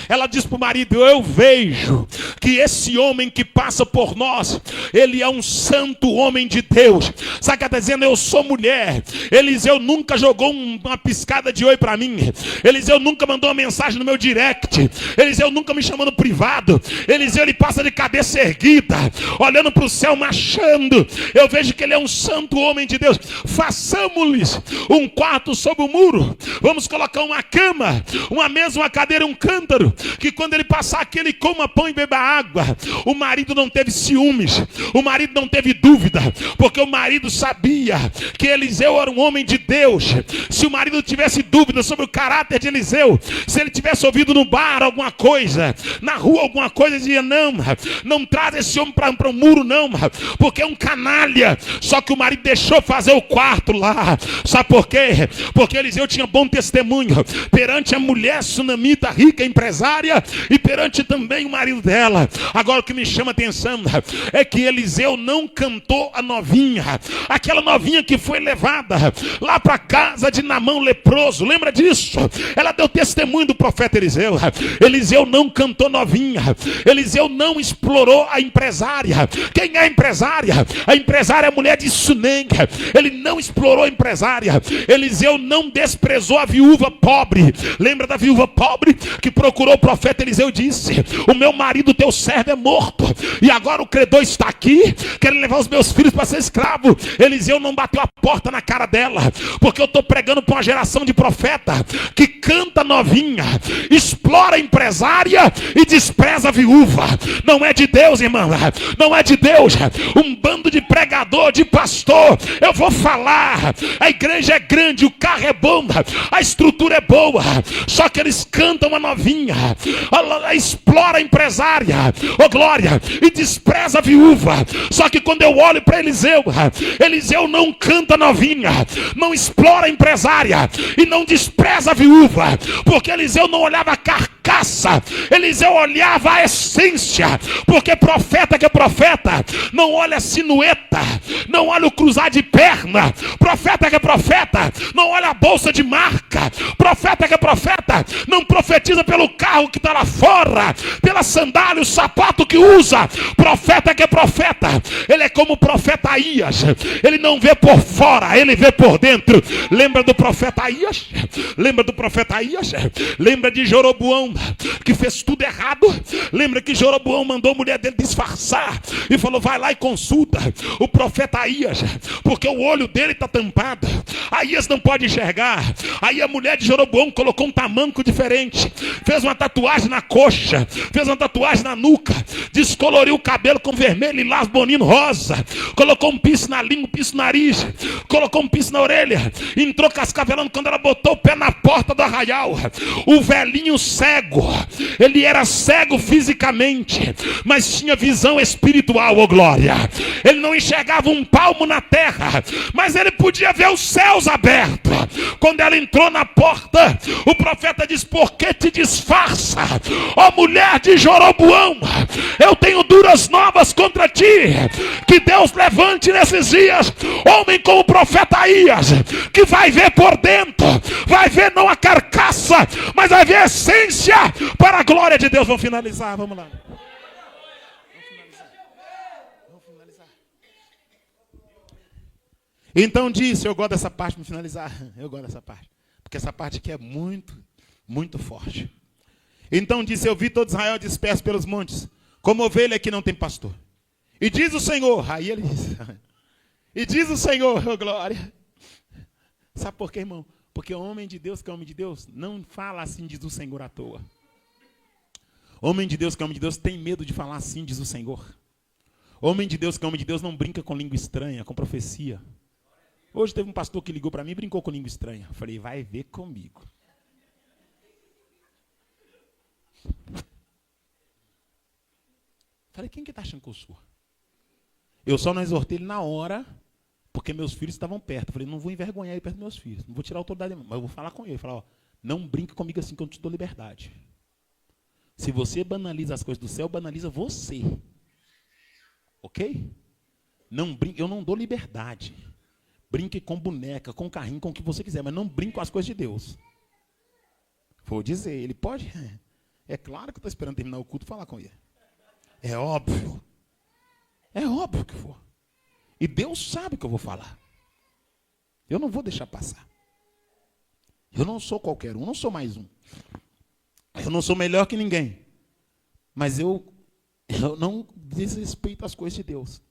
S1: ela diz para o marido, eu vejo que esse homem que passa por nós, ele é um santo homem de Deus. Sabe o que ela está dizendo? Eu sou mulher. Eliseu nunca jogou uma piscada de oi para mim. Eliseu nunca mandou uma mensagem no meu direct. Eliseu nunca me chamou no privado. Eliseu, ele passa de cabeça erguida, olhando para o céu, marchando. Eu vejo que ele é um santo homem de Deus. Façamos-lhes um quarto sob o muro. Vamos colocar uma cama, uma mesa, uma cadeira, um cântaro, que quando ele passar aqui, ele coma pão e beba água. O marido não teve ciúmes, o marido não teve dúvida, porque o marido sabia que Eliseu era um homem de Deus. Se o marido tivesse dúvida sobre o caráter de Eliseu, se ele tivesse ouvido no bar alguma coisa, na rua alguma coisa, dizia, não traz esse homem para o muro não, porque é um canalha. Só que o marido deixou fazer o quarto lá. Sabe por quê? Porque Eliseu tinha bom testemunho perante a mulher sunamita, rica, empresária, e perante também o marido dela. Agora o que me chama a atenção é que Eliseu não cantou a novinha, aquela novinha que foi levada lá para casa de Naamã leproso. Lembra disso? Ela deu testemunho do profeta Eliseu. Eliseu não cantou novinha. Eliseu não explorou a empresária. Quem é a empresária? A empresária é a mulher de Sunem. Ele não explorou a empresária. Eliseu não desprezou a viúva pobre. Lembra da viúva pobre que procurou o profeta Eliseu e disse, o meu marido, teu servo é morto, e agora o credor está aqui, querendo levar os meus filhos para ser escravo. Eliseu não bateu a porta na cara dela, porque eu estou pregando para uma geração de profeta que canta novinha, explora a empresária e despreza a viúva. Não é de Deus, irmã, não é de Deus. Um bando de pregador, de pastor, eu vou falar, a igreja é grande, o carro é bom, a estrutura é boa, só que eles cantam a novinha, explora a empresária, oh glória, e despreza a viúva. Só que quando eu olho para Eliseu, Eliseu não canta novinha, não explora a empresária e não despreza a viúva, porque Eliseu não olhava a carcaça, Eliseu olhava a essência, porque profeta que é profeta não olha a sinueta, não olha o cruzar de perna, profeta que é profeta não olha a bolsa de marca, profeta que é profeta não profetiza pelo carro que está lá fora, pela sandália, o sapato que usa. Profeta que é profeta, ele é como o profeta Aías, ele não vê por fora, ele vê por dentro. Lembra do profeta Aías? Lembra do profeta Aías? Lembra de Jeroboão, que fez tudo errado? Lembra que Jeroboão mandou a mulher dele disfarçar e falou, vai lá e consulta o profeta Aías, porque o olho dele está tampado, Aías não pode enxergar. Aí a mulher de Jeroboão colocou um tamanco diferente, fez uma tatuagem na coxa, fez uma tatuagem na nuca, descoloriu o cabelo com vermelho, lilás, bonino, rosa, colocou um piso na língua, um piso no nariz, colocou um piso na orelha, entrou cascavelando. Quando ela botou o pé na porta do arraial, o velhinho cego, ele era cego fisicamente, mas tinha visão espiritual, oh glória. Ele não enxergava um palmo na terra, mas ele podia ver os céus abertos. Quando ela entrou na porta, o profeta diz, por que te disfarça, ó mulher de Jeroboão? Eu tenho duras novas contra ti, que Deus levante nesses dias homem como o profeta Aías, que vai ver por dentro, vai ver não a carcaça, mas vai ver a essência, para a glória de Deus. Vamos finalizar, vamos lá. Então disse, eu gosto dessa parte para finalizar, eu gosto dessa parte, porque essa parte aqui é muito, muito forte. Então disse, eu vi todo Israel disperso pelos montes, como ovelha que não tem pastor. E diz o Senhor, aí ele diz, e diz o Senhor, oh glória. Sabe por quê, irmão? Porque o homem de Deus que é homem de Deus, não fala assim, diz o Senhor à toa. Homem de Deus que é homem de Deus tem medo de falar assim, diz o Senhor. Homem de Deus que é homem de Deus não brinca com língua estranha, com profecia. Hoje teve um pastor que ligou para mim e brincou com língua estranha. Eu falei, vai ver comigo. Falei, quem que está achando que eu sou? Eu só não exortei ele na hora, porque meus filhos estavam perto. Eu falei, não vou envergonhar ele perto dos meus filhos. Não vou tirar a autoridade, mas eu vou falar com ele. Falar, ó, não brinque comigo assim que eu não te dou liberdade. Se você banaliza as coisas do céu, banaliza você. Ok? Não brinque, eu não dou liberdade. Brinque com boneca, com carrinho, com o que você quiser, mas não brinque com as coisas de Deus. Vou dizer, ele pode... É claro que eu estou esperando terminar o culto e falar com ele. É óbvio. É óbvio que for. E Deus sabe que eu vou falar. Eu não vou deixar passar. Eu não sou qualquer um, não sou mais um. Eu não sou melhor que ninguém. Mas eu não desrespeito as coisas de Deus.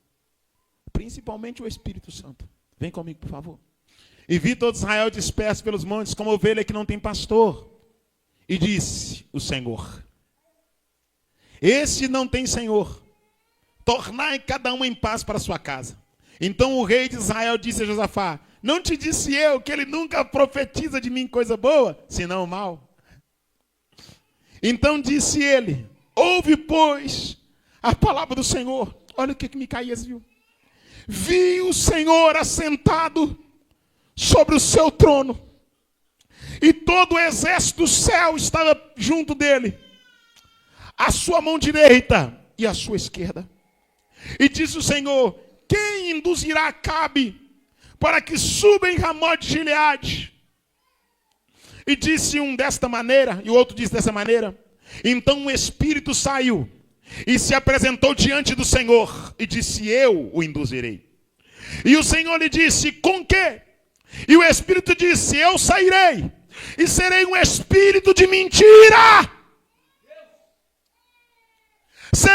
S1: Principalmente o Espírito Santo. Vem comigo, por favor. E vi todo Israel disperso pelos montes, como ovelha que não tem pastor. E disse o Senhor, esse não tem Senhor. Tornai cada um em paz para a sua casa. Então o rei de Israel disse a Josafá, não te disse eu que ele nunca profetiza de mim coisa boa, senão o mal? Então disse ele, ouve, pois, a palavra do Senhor. Olha o que Micaías viu. Vi o Senhor assentado sobre o seu trono, e todo o exército do céu estava junto dele, a sua mão direita e a sua esquerda. E disse o Senhor, quem induzirá Acabe para que suba em Ramote de Gileade? E disse um desta maneira, e o outro disse dessa maneira. Então o Espírito saiu e se apresentou diante do Senhor e disse, eu o induzirei. E o Senhor lhe disse, com quê? E o Espírito disse, eu sairei e serei um espírito de mentira. Serei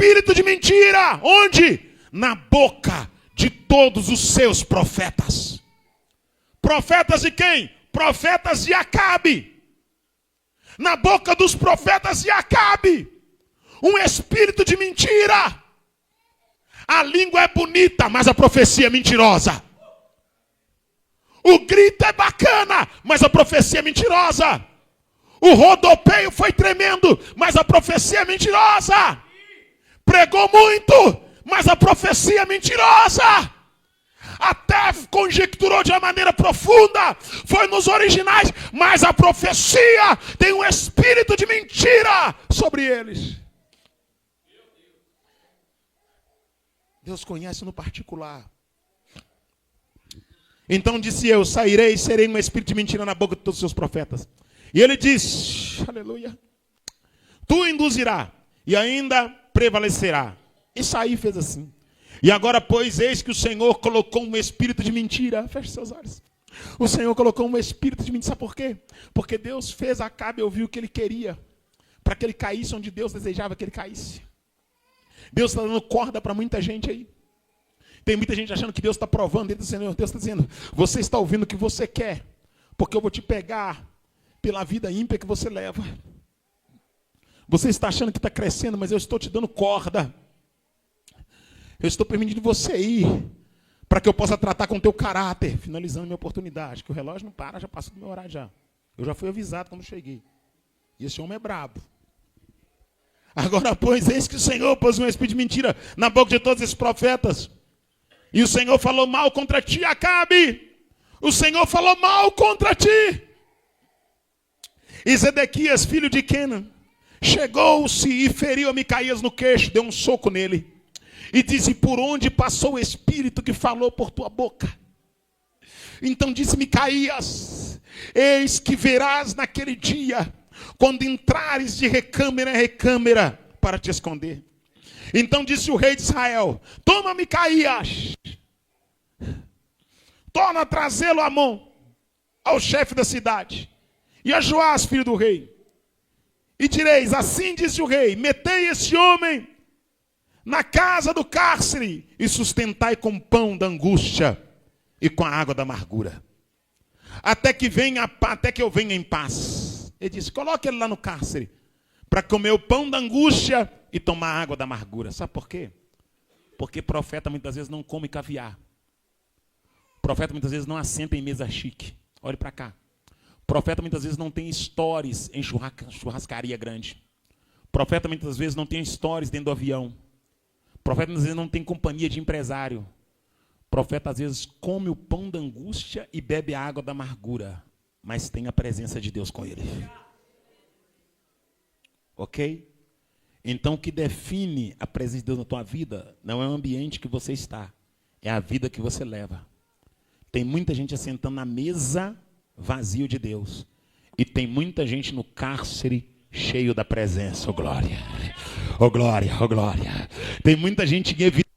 S1: espírito de mentira. Onde? Na boca de todos os seus profetas. Profetas de quem? Profetas de Acabe. Na boca dos profetas de Acabe. Um espírito de mentira. A língua é bonita, mas a profecia é mentirosa. O grito é bacana, mas a profecia é mentirosa. O rodopeio foi tremendo, mas a profecia é mentirosa. Pregou muito, mas a profecia é mentirosa. Até conjecturou de uma maneira profunda, foi nos originais, mas a profecia tem um espírito de mentira sobre eles. Deus conhece no particular. Então disse eu, sairei e serei um espírito de mentira na boca de todos os seus profetas. E ele diz, aleluia, tu induzirá e ainda prevalecerá. Isso aí fez assim. E agora, pois, eis que o Senhor colocou um espírito de mentira. Feche seus olhos. O Senhor colocou um espírito de mentira. Sabe por quê? Porque Deus fez Acabe ouvir o que ele queria, para que ele caísse onde Deus desejava que ele caísse. Deus está dando corda para muita gente aí. Tem muita gente achando que Deus está provando dentro do Senhor. Deus está dizendo, você está ouvindo o que você quer, porque eu vou te pegar pela vida ímpia que você leva. Você está achando que está crescendo, mas eu estou te dando corda. Eu estou permitindo você ir, para que eu possa tratar com o teu caráter. Finalizando minha oportunidade, que o relógio não para, já passou do meu horário já. Eu já fui avisado quando cheguei. E esse homem é brabo. Agora, pois, eis que o Senhor pôs um espírito de mentira na boca de todos esses profetas. E o Senhor falou mal contra ti, Acabe. O Senhor falou mal contra ti. E Zedequias, filho de Kenan, chegou-se e feriu a Micaías no queixo, deu um soco nele. E disse, por onde passou o espírito que falou por tua boca? Então disse Micaías, eis que verás naquele dia, quando entrares de recâmara em recâmara, para te esconder. Então disse o rei de Israel, toma Micaías, torna a trazê-lo à mão, ao chefe da cidade, e a Joás, filho do rei. E direis, assim disse o rei, metei esse homem na casa do cárcere, e sustentai com pão da angústia, e com a água da amargura, até que eu venha em paz. Ele disse, coloque ele lá no cárcere, para comer o pão da angústia, e tomar a água da amargura. Sabe por quê? Porque profeta muitas vezes não come caviar. Profeta muitas vezes não assenta em mesa chique. Olhe para cá. Profeta muitas vezes não tem stories em churrascaria grande. Profeta muitas vezes não tem stories dentro do avião. Profeta muitas vezes não tem companhia de empresário. Profeta às vezes come o pão da angústia e bebe a água da amargura, mas tem a presença de Deus com ele. Ok? Então o que define a presença de Deus na tua vida não é o ambiente que você está, é a vida que você leva. Tem muita gente assentando na mesa vazio de Deus, e tem muita gente no cárcere cheio da presença. Oh glória, oh glória, oh glória. Tem muita gente em evidência.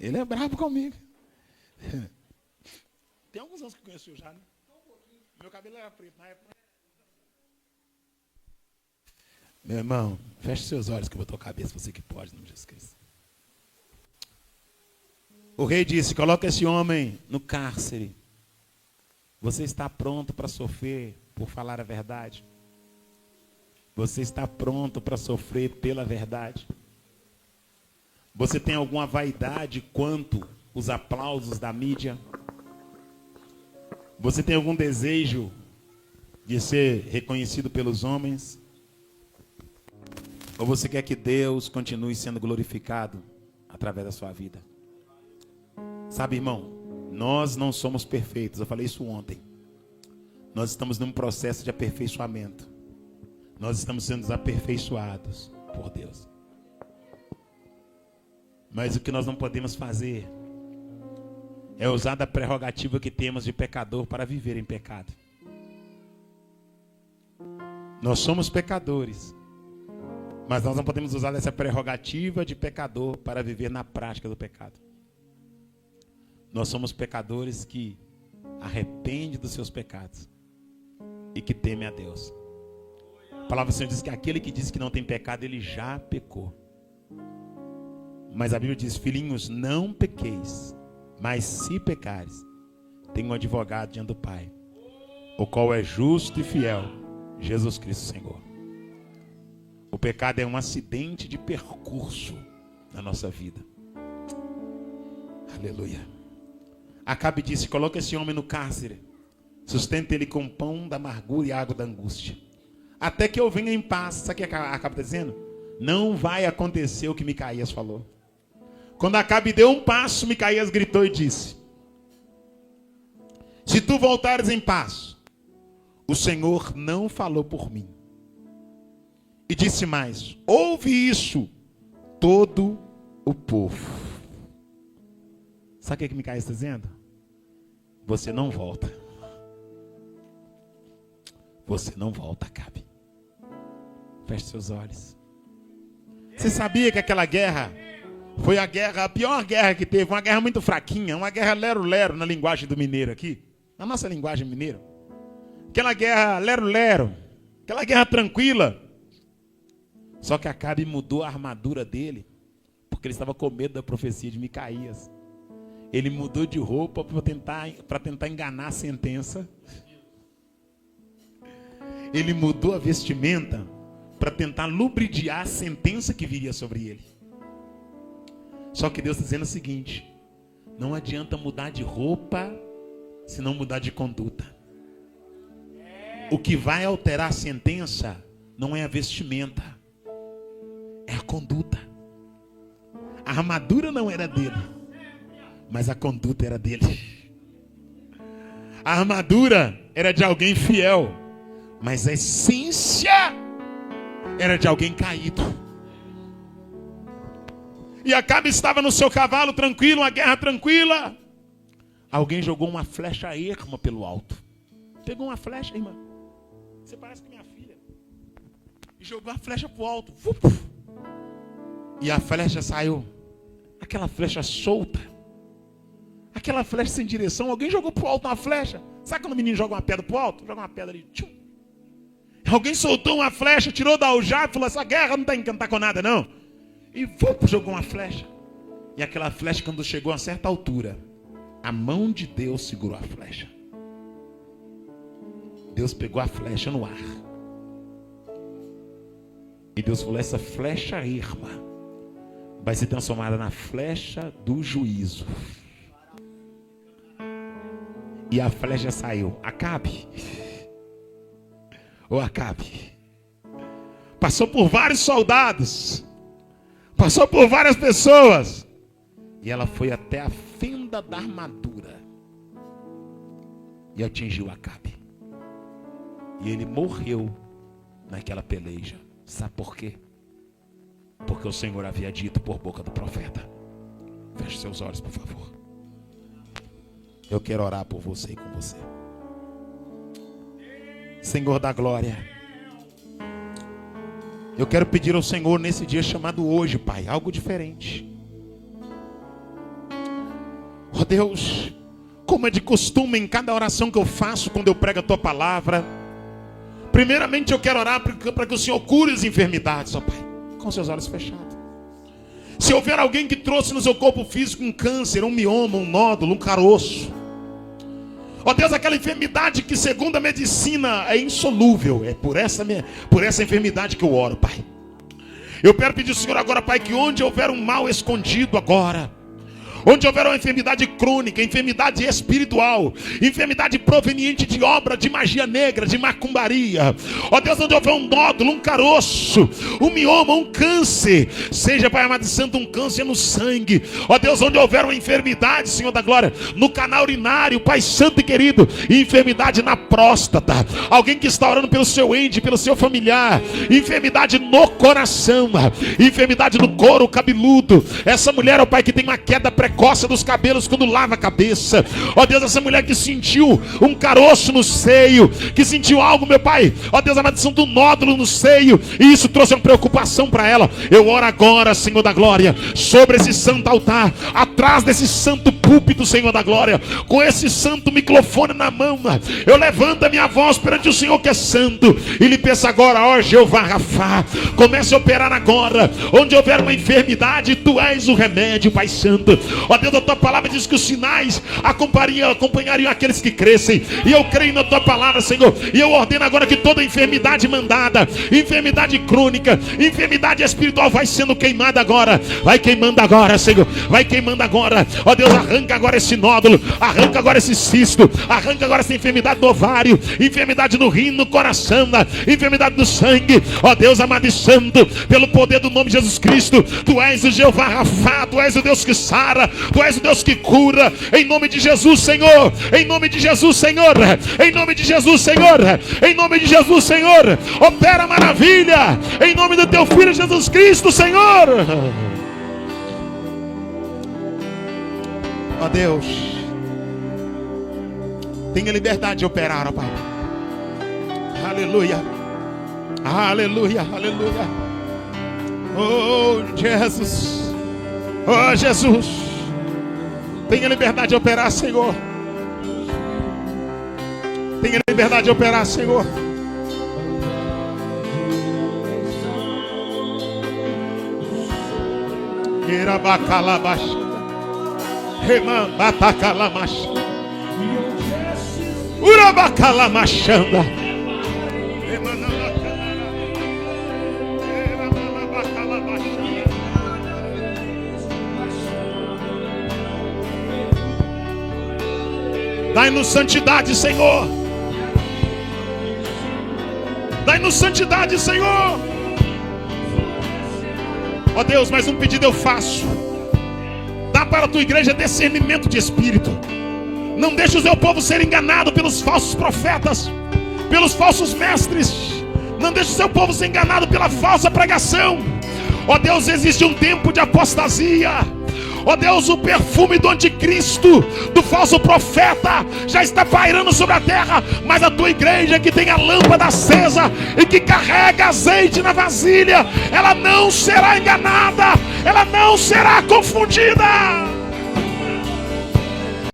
S1: Ele é bravo comigo. Tem alguns anos que eu conheço já, né? Meu cabelo era preto na época. Meu irmão, feche seus olhos que eu vou tocar a cabeça, você que pode, não me esqueça. O rei disse, coloca esse homem no cárcere. Você está pronto para sofrer por falar a verdade? Você está pronto para sofrer pela verdade? Você tem alguma vaidade quanto os aplausos da mídia? Você tem algum desejo de ser reconhecido pelos homens? Ou você quer que Deus continue sendo glorificado através da sua vida? Sabe, irmão, nós não somos perfeitos. Eu falei isso ontem. Nós estamos num processo de aperfeiçoamento. Nós estamos sendo aperfeiçoados por Deus. Mas o que nós não podemos fazer é usar da prerrogativa que temos de pecador para viver em pecado. Nós somos pecadores, mas nós não podemos usar essa prerrogativa de pecador para viver na prática do pecado. Nós somos pecadores que arrependem dos seus pecados e que temem a Deus. A palavra do Senhor diz que aquele que diz que não tem pecado, ele já pecou. Mas a Bíblia diz: filhinhos, não pequeis, mas se pecares, tem um advogado diante do Pai, o qual é justo e fiel, Jesus Cristo Senhor. O pecado é um acidente de percurso na nossa vida. Aleluia. Acabe disse: coloca esse homem no cárcere, sustenta ele com pão da amargura e água da angústia, até que eu venha em paz. Sabe o que Acabe está dizendo? Não vai acontecer o que Micaías falou. Quando Acabe deu um passo, Micaías gritou e disse: se tu voltares em paz, o Senhor não falou por mim. E disse mais: ouve isso todo o povo. Sabe o que Micaías está dizendo? Você não volta. Você não volta, Acabe. Feche seus olhos. Você sabia que aquela guerra foi a pior guerra que teve? Uma guerra muito fraquinha, uma guerra lero-lero na linguagem do mineiro aqui. Na nossa linguagem mineira. Aquela guerra lero-lero. Aquela guerra tranquila. Só que Acabe mudou a armadura dele, porque ele estava com medo da profecia de Micaías. Ele mudou de roupa para tentar enganar a sentença. Ele mudou a vestimenta para tentar lubridiar a sentença que viria sobre ele. Só que Deus está dizendo o seguinte: não adianta mudar de roupa se não mudar de conduta. O que vai alterar a sentença não é a vestimenta, é a conduta. A armadura não era dele, mas a conduta era dele. A armadura era de alguém fiel, mas a essência era de alguém caído. E Acabe estava no seu cavalo tranquilo, uma guerra tranquila. Alguém jogou uma flecha erma pelo alto. Pegou uma flecha, irmã, você parece com minha filha, e jogou a flecha para o alto. E a flecha saiu, aquela flecha solta, aquela flecha sem direção. Alguém jogou para o alto uma flecha. Sabe quando o menino joga uma pedra para o alto? Joga uma pedra ali. Tchum. Alguém soltou uma flecha, tirou da aljava e falou: essa guerra não está com nada não. E jogou uma flecha. E aquela flecha, quando chegou a certa altura, a mão de Deus segurou a flecha. Deus pegou a flecha no ar. E Deus falou: essa flecha erma vai ser transformada na flecha do juízo. E a flecha saiu. Acabe. Acabe passou por vários soldados, passou por várias pessoas, e ela foi até a fenda da armadura e atingiu Acabe. E ele morreu naquela peleja. Sabe por quê? Porque o Senhor havia dito por boca do profeta. Feche seus olhos, por favor. Eu quero orar por você e com você. Senhor da glória, eu quero pedir ao Senhor nesse dia chamado hoje, Pai, algo diferente. Oh Deus, como é de costume em cada oração que eu faço quando eu prego a Tua palavra, primeiramente eu quero orar para que o Senhor cure as enfermidades, ó Pai, com seus olhos fechados. Se houver alguém que trouxe no seu corpo físico um câncer, um mioma, um nódulo, um caroço, ó Deus, aquela enfermidade que segundo a medicina é insolúvel, é por essa enfermidade que eu oro, Pai. Eu quero pedir ao Senhor agora, Pai, que onde houver um mal escondido agora, onde houver uma enfermidade crônica, enfermidade espiritual, enfermidade proveniente de obra de magia negra, de macumbaria, ó Deus, onde houver um nódulo, um caroço, um mioma, um câncer, seja, Pai amado santo, um câncer no sangue, ó Deus, onde houver uma enfermidade, Senhor da glória, no canal urinário, Pai santo e querido, enfermidade na próstata, alguém que está orando pelo seu ente, pelo seu familiar, enfermidade no coração, enfermidade no couro cabeludo, essa mulher, ó Pai, que tem uma queda precoce, coça dos cabelos quando lava a cabeça. Ó Deus, essa mulher que sentiu um caroço no seio, que sentiu algo, meu Pai, ó Deus, a maldição do nódulo no seio, e isso trouxe uma preocupação para ela. Eu oro agora, Senhor da glória, sobre esse santo altar, atrás desse santo púlpito, Senhor da glória, com esse santo microfone na mão, eu levanto a minha voz perante o Senhor que é santo, e lhe peço agora, ó Jeová Rafá, comece a operar agora, onde houver uma enfermidade, tu és o remédio, Pai Santo. Ó Deus, a tua palavra diz que os sinais acompanhariam aqueles que crescem, e eu creio na tua palavra, Senhor, e eu ordeno agora que toda enfermidade mandada, enfermidade crônica, enfermidade espiritual, vai sendo queimada agora, vai queimando agora, Senhor, vai queimando agora. Ó Deus, arranca agora esse nódulo, arranca agora esse cisto, arranca agora essa enfermidade do ovário, enfermidade no rim, no coração, enfermidade do sangue. Ó Deus amado e santo, pelo poder do nome de Jesus Cristo, tu és o Jeová Rafá, tu és o Deus que sara, tu és o Deus que cura, em nome de Jesus, Senhor, em nome de Jesus, Senhor, em nome de Jesus, Senhor, em nome de Jesus, Senhor, opera maravilha, em nome do teu Filho Jesus Cristo, Senhor. Ó Deus, tenha liberdade de operar, ó Pai. Aleluia, aleluia, aleluia. Oh Jesus, oh Jesus, tenha liberdade de operar, Senhor. Tenha liberdade de operar, Senhor. Irabacalabaxa, remambatacalamaxa, urabacalamachanda, dai-nos santidade, Senhor. Dai-nos santidade, Senhor. Ó Deus, mais um pedido eu faço. Dá para a tua igreja discernimento de espírito. Não deixe o teu povo ser enganado pelos falsos profetas, pelos falsos mestres. Não deixe o seu povo ser enganado pela falsa pregação. Ó Deus, existe um tempo de apostasia. Ó Deus, o perfume do anticristo, do falso profeta, já está pairando sobre a terra. Mas a tua igreja que tem a lâmpada acesa e que carrega azeite na vasilha, ela não será enganada, ela não será confundida.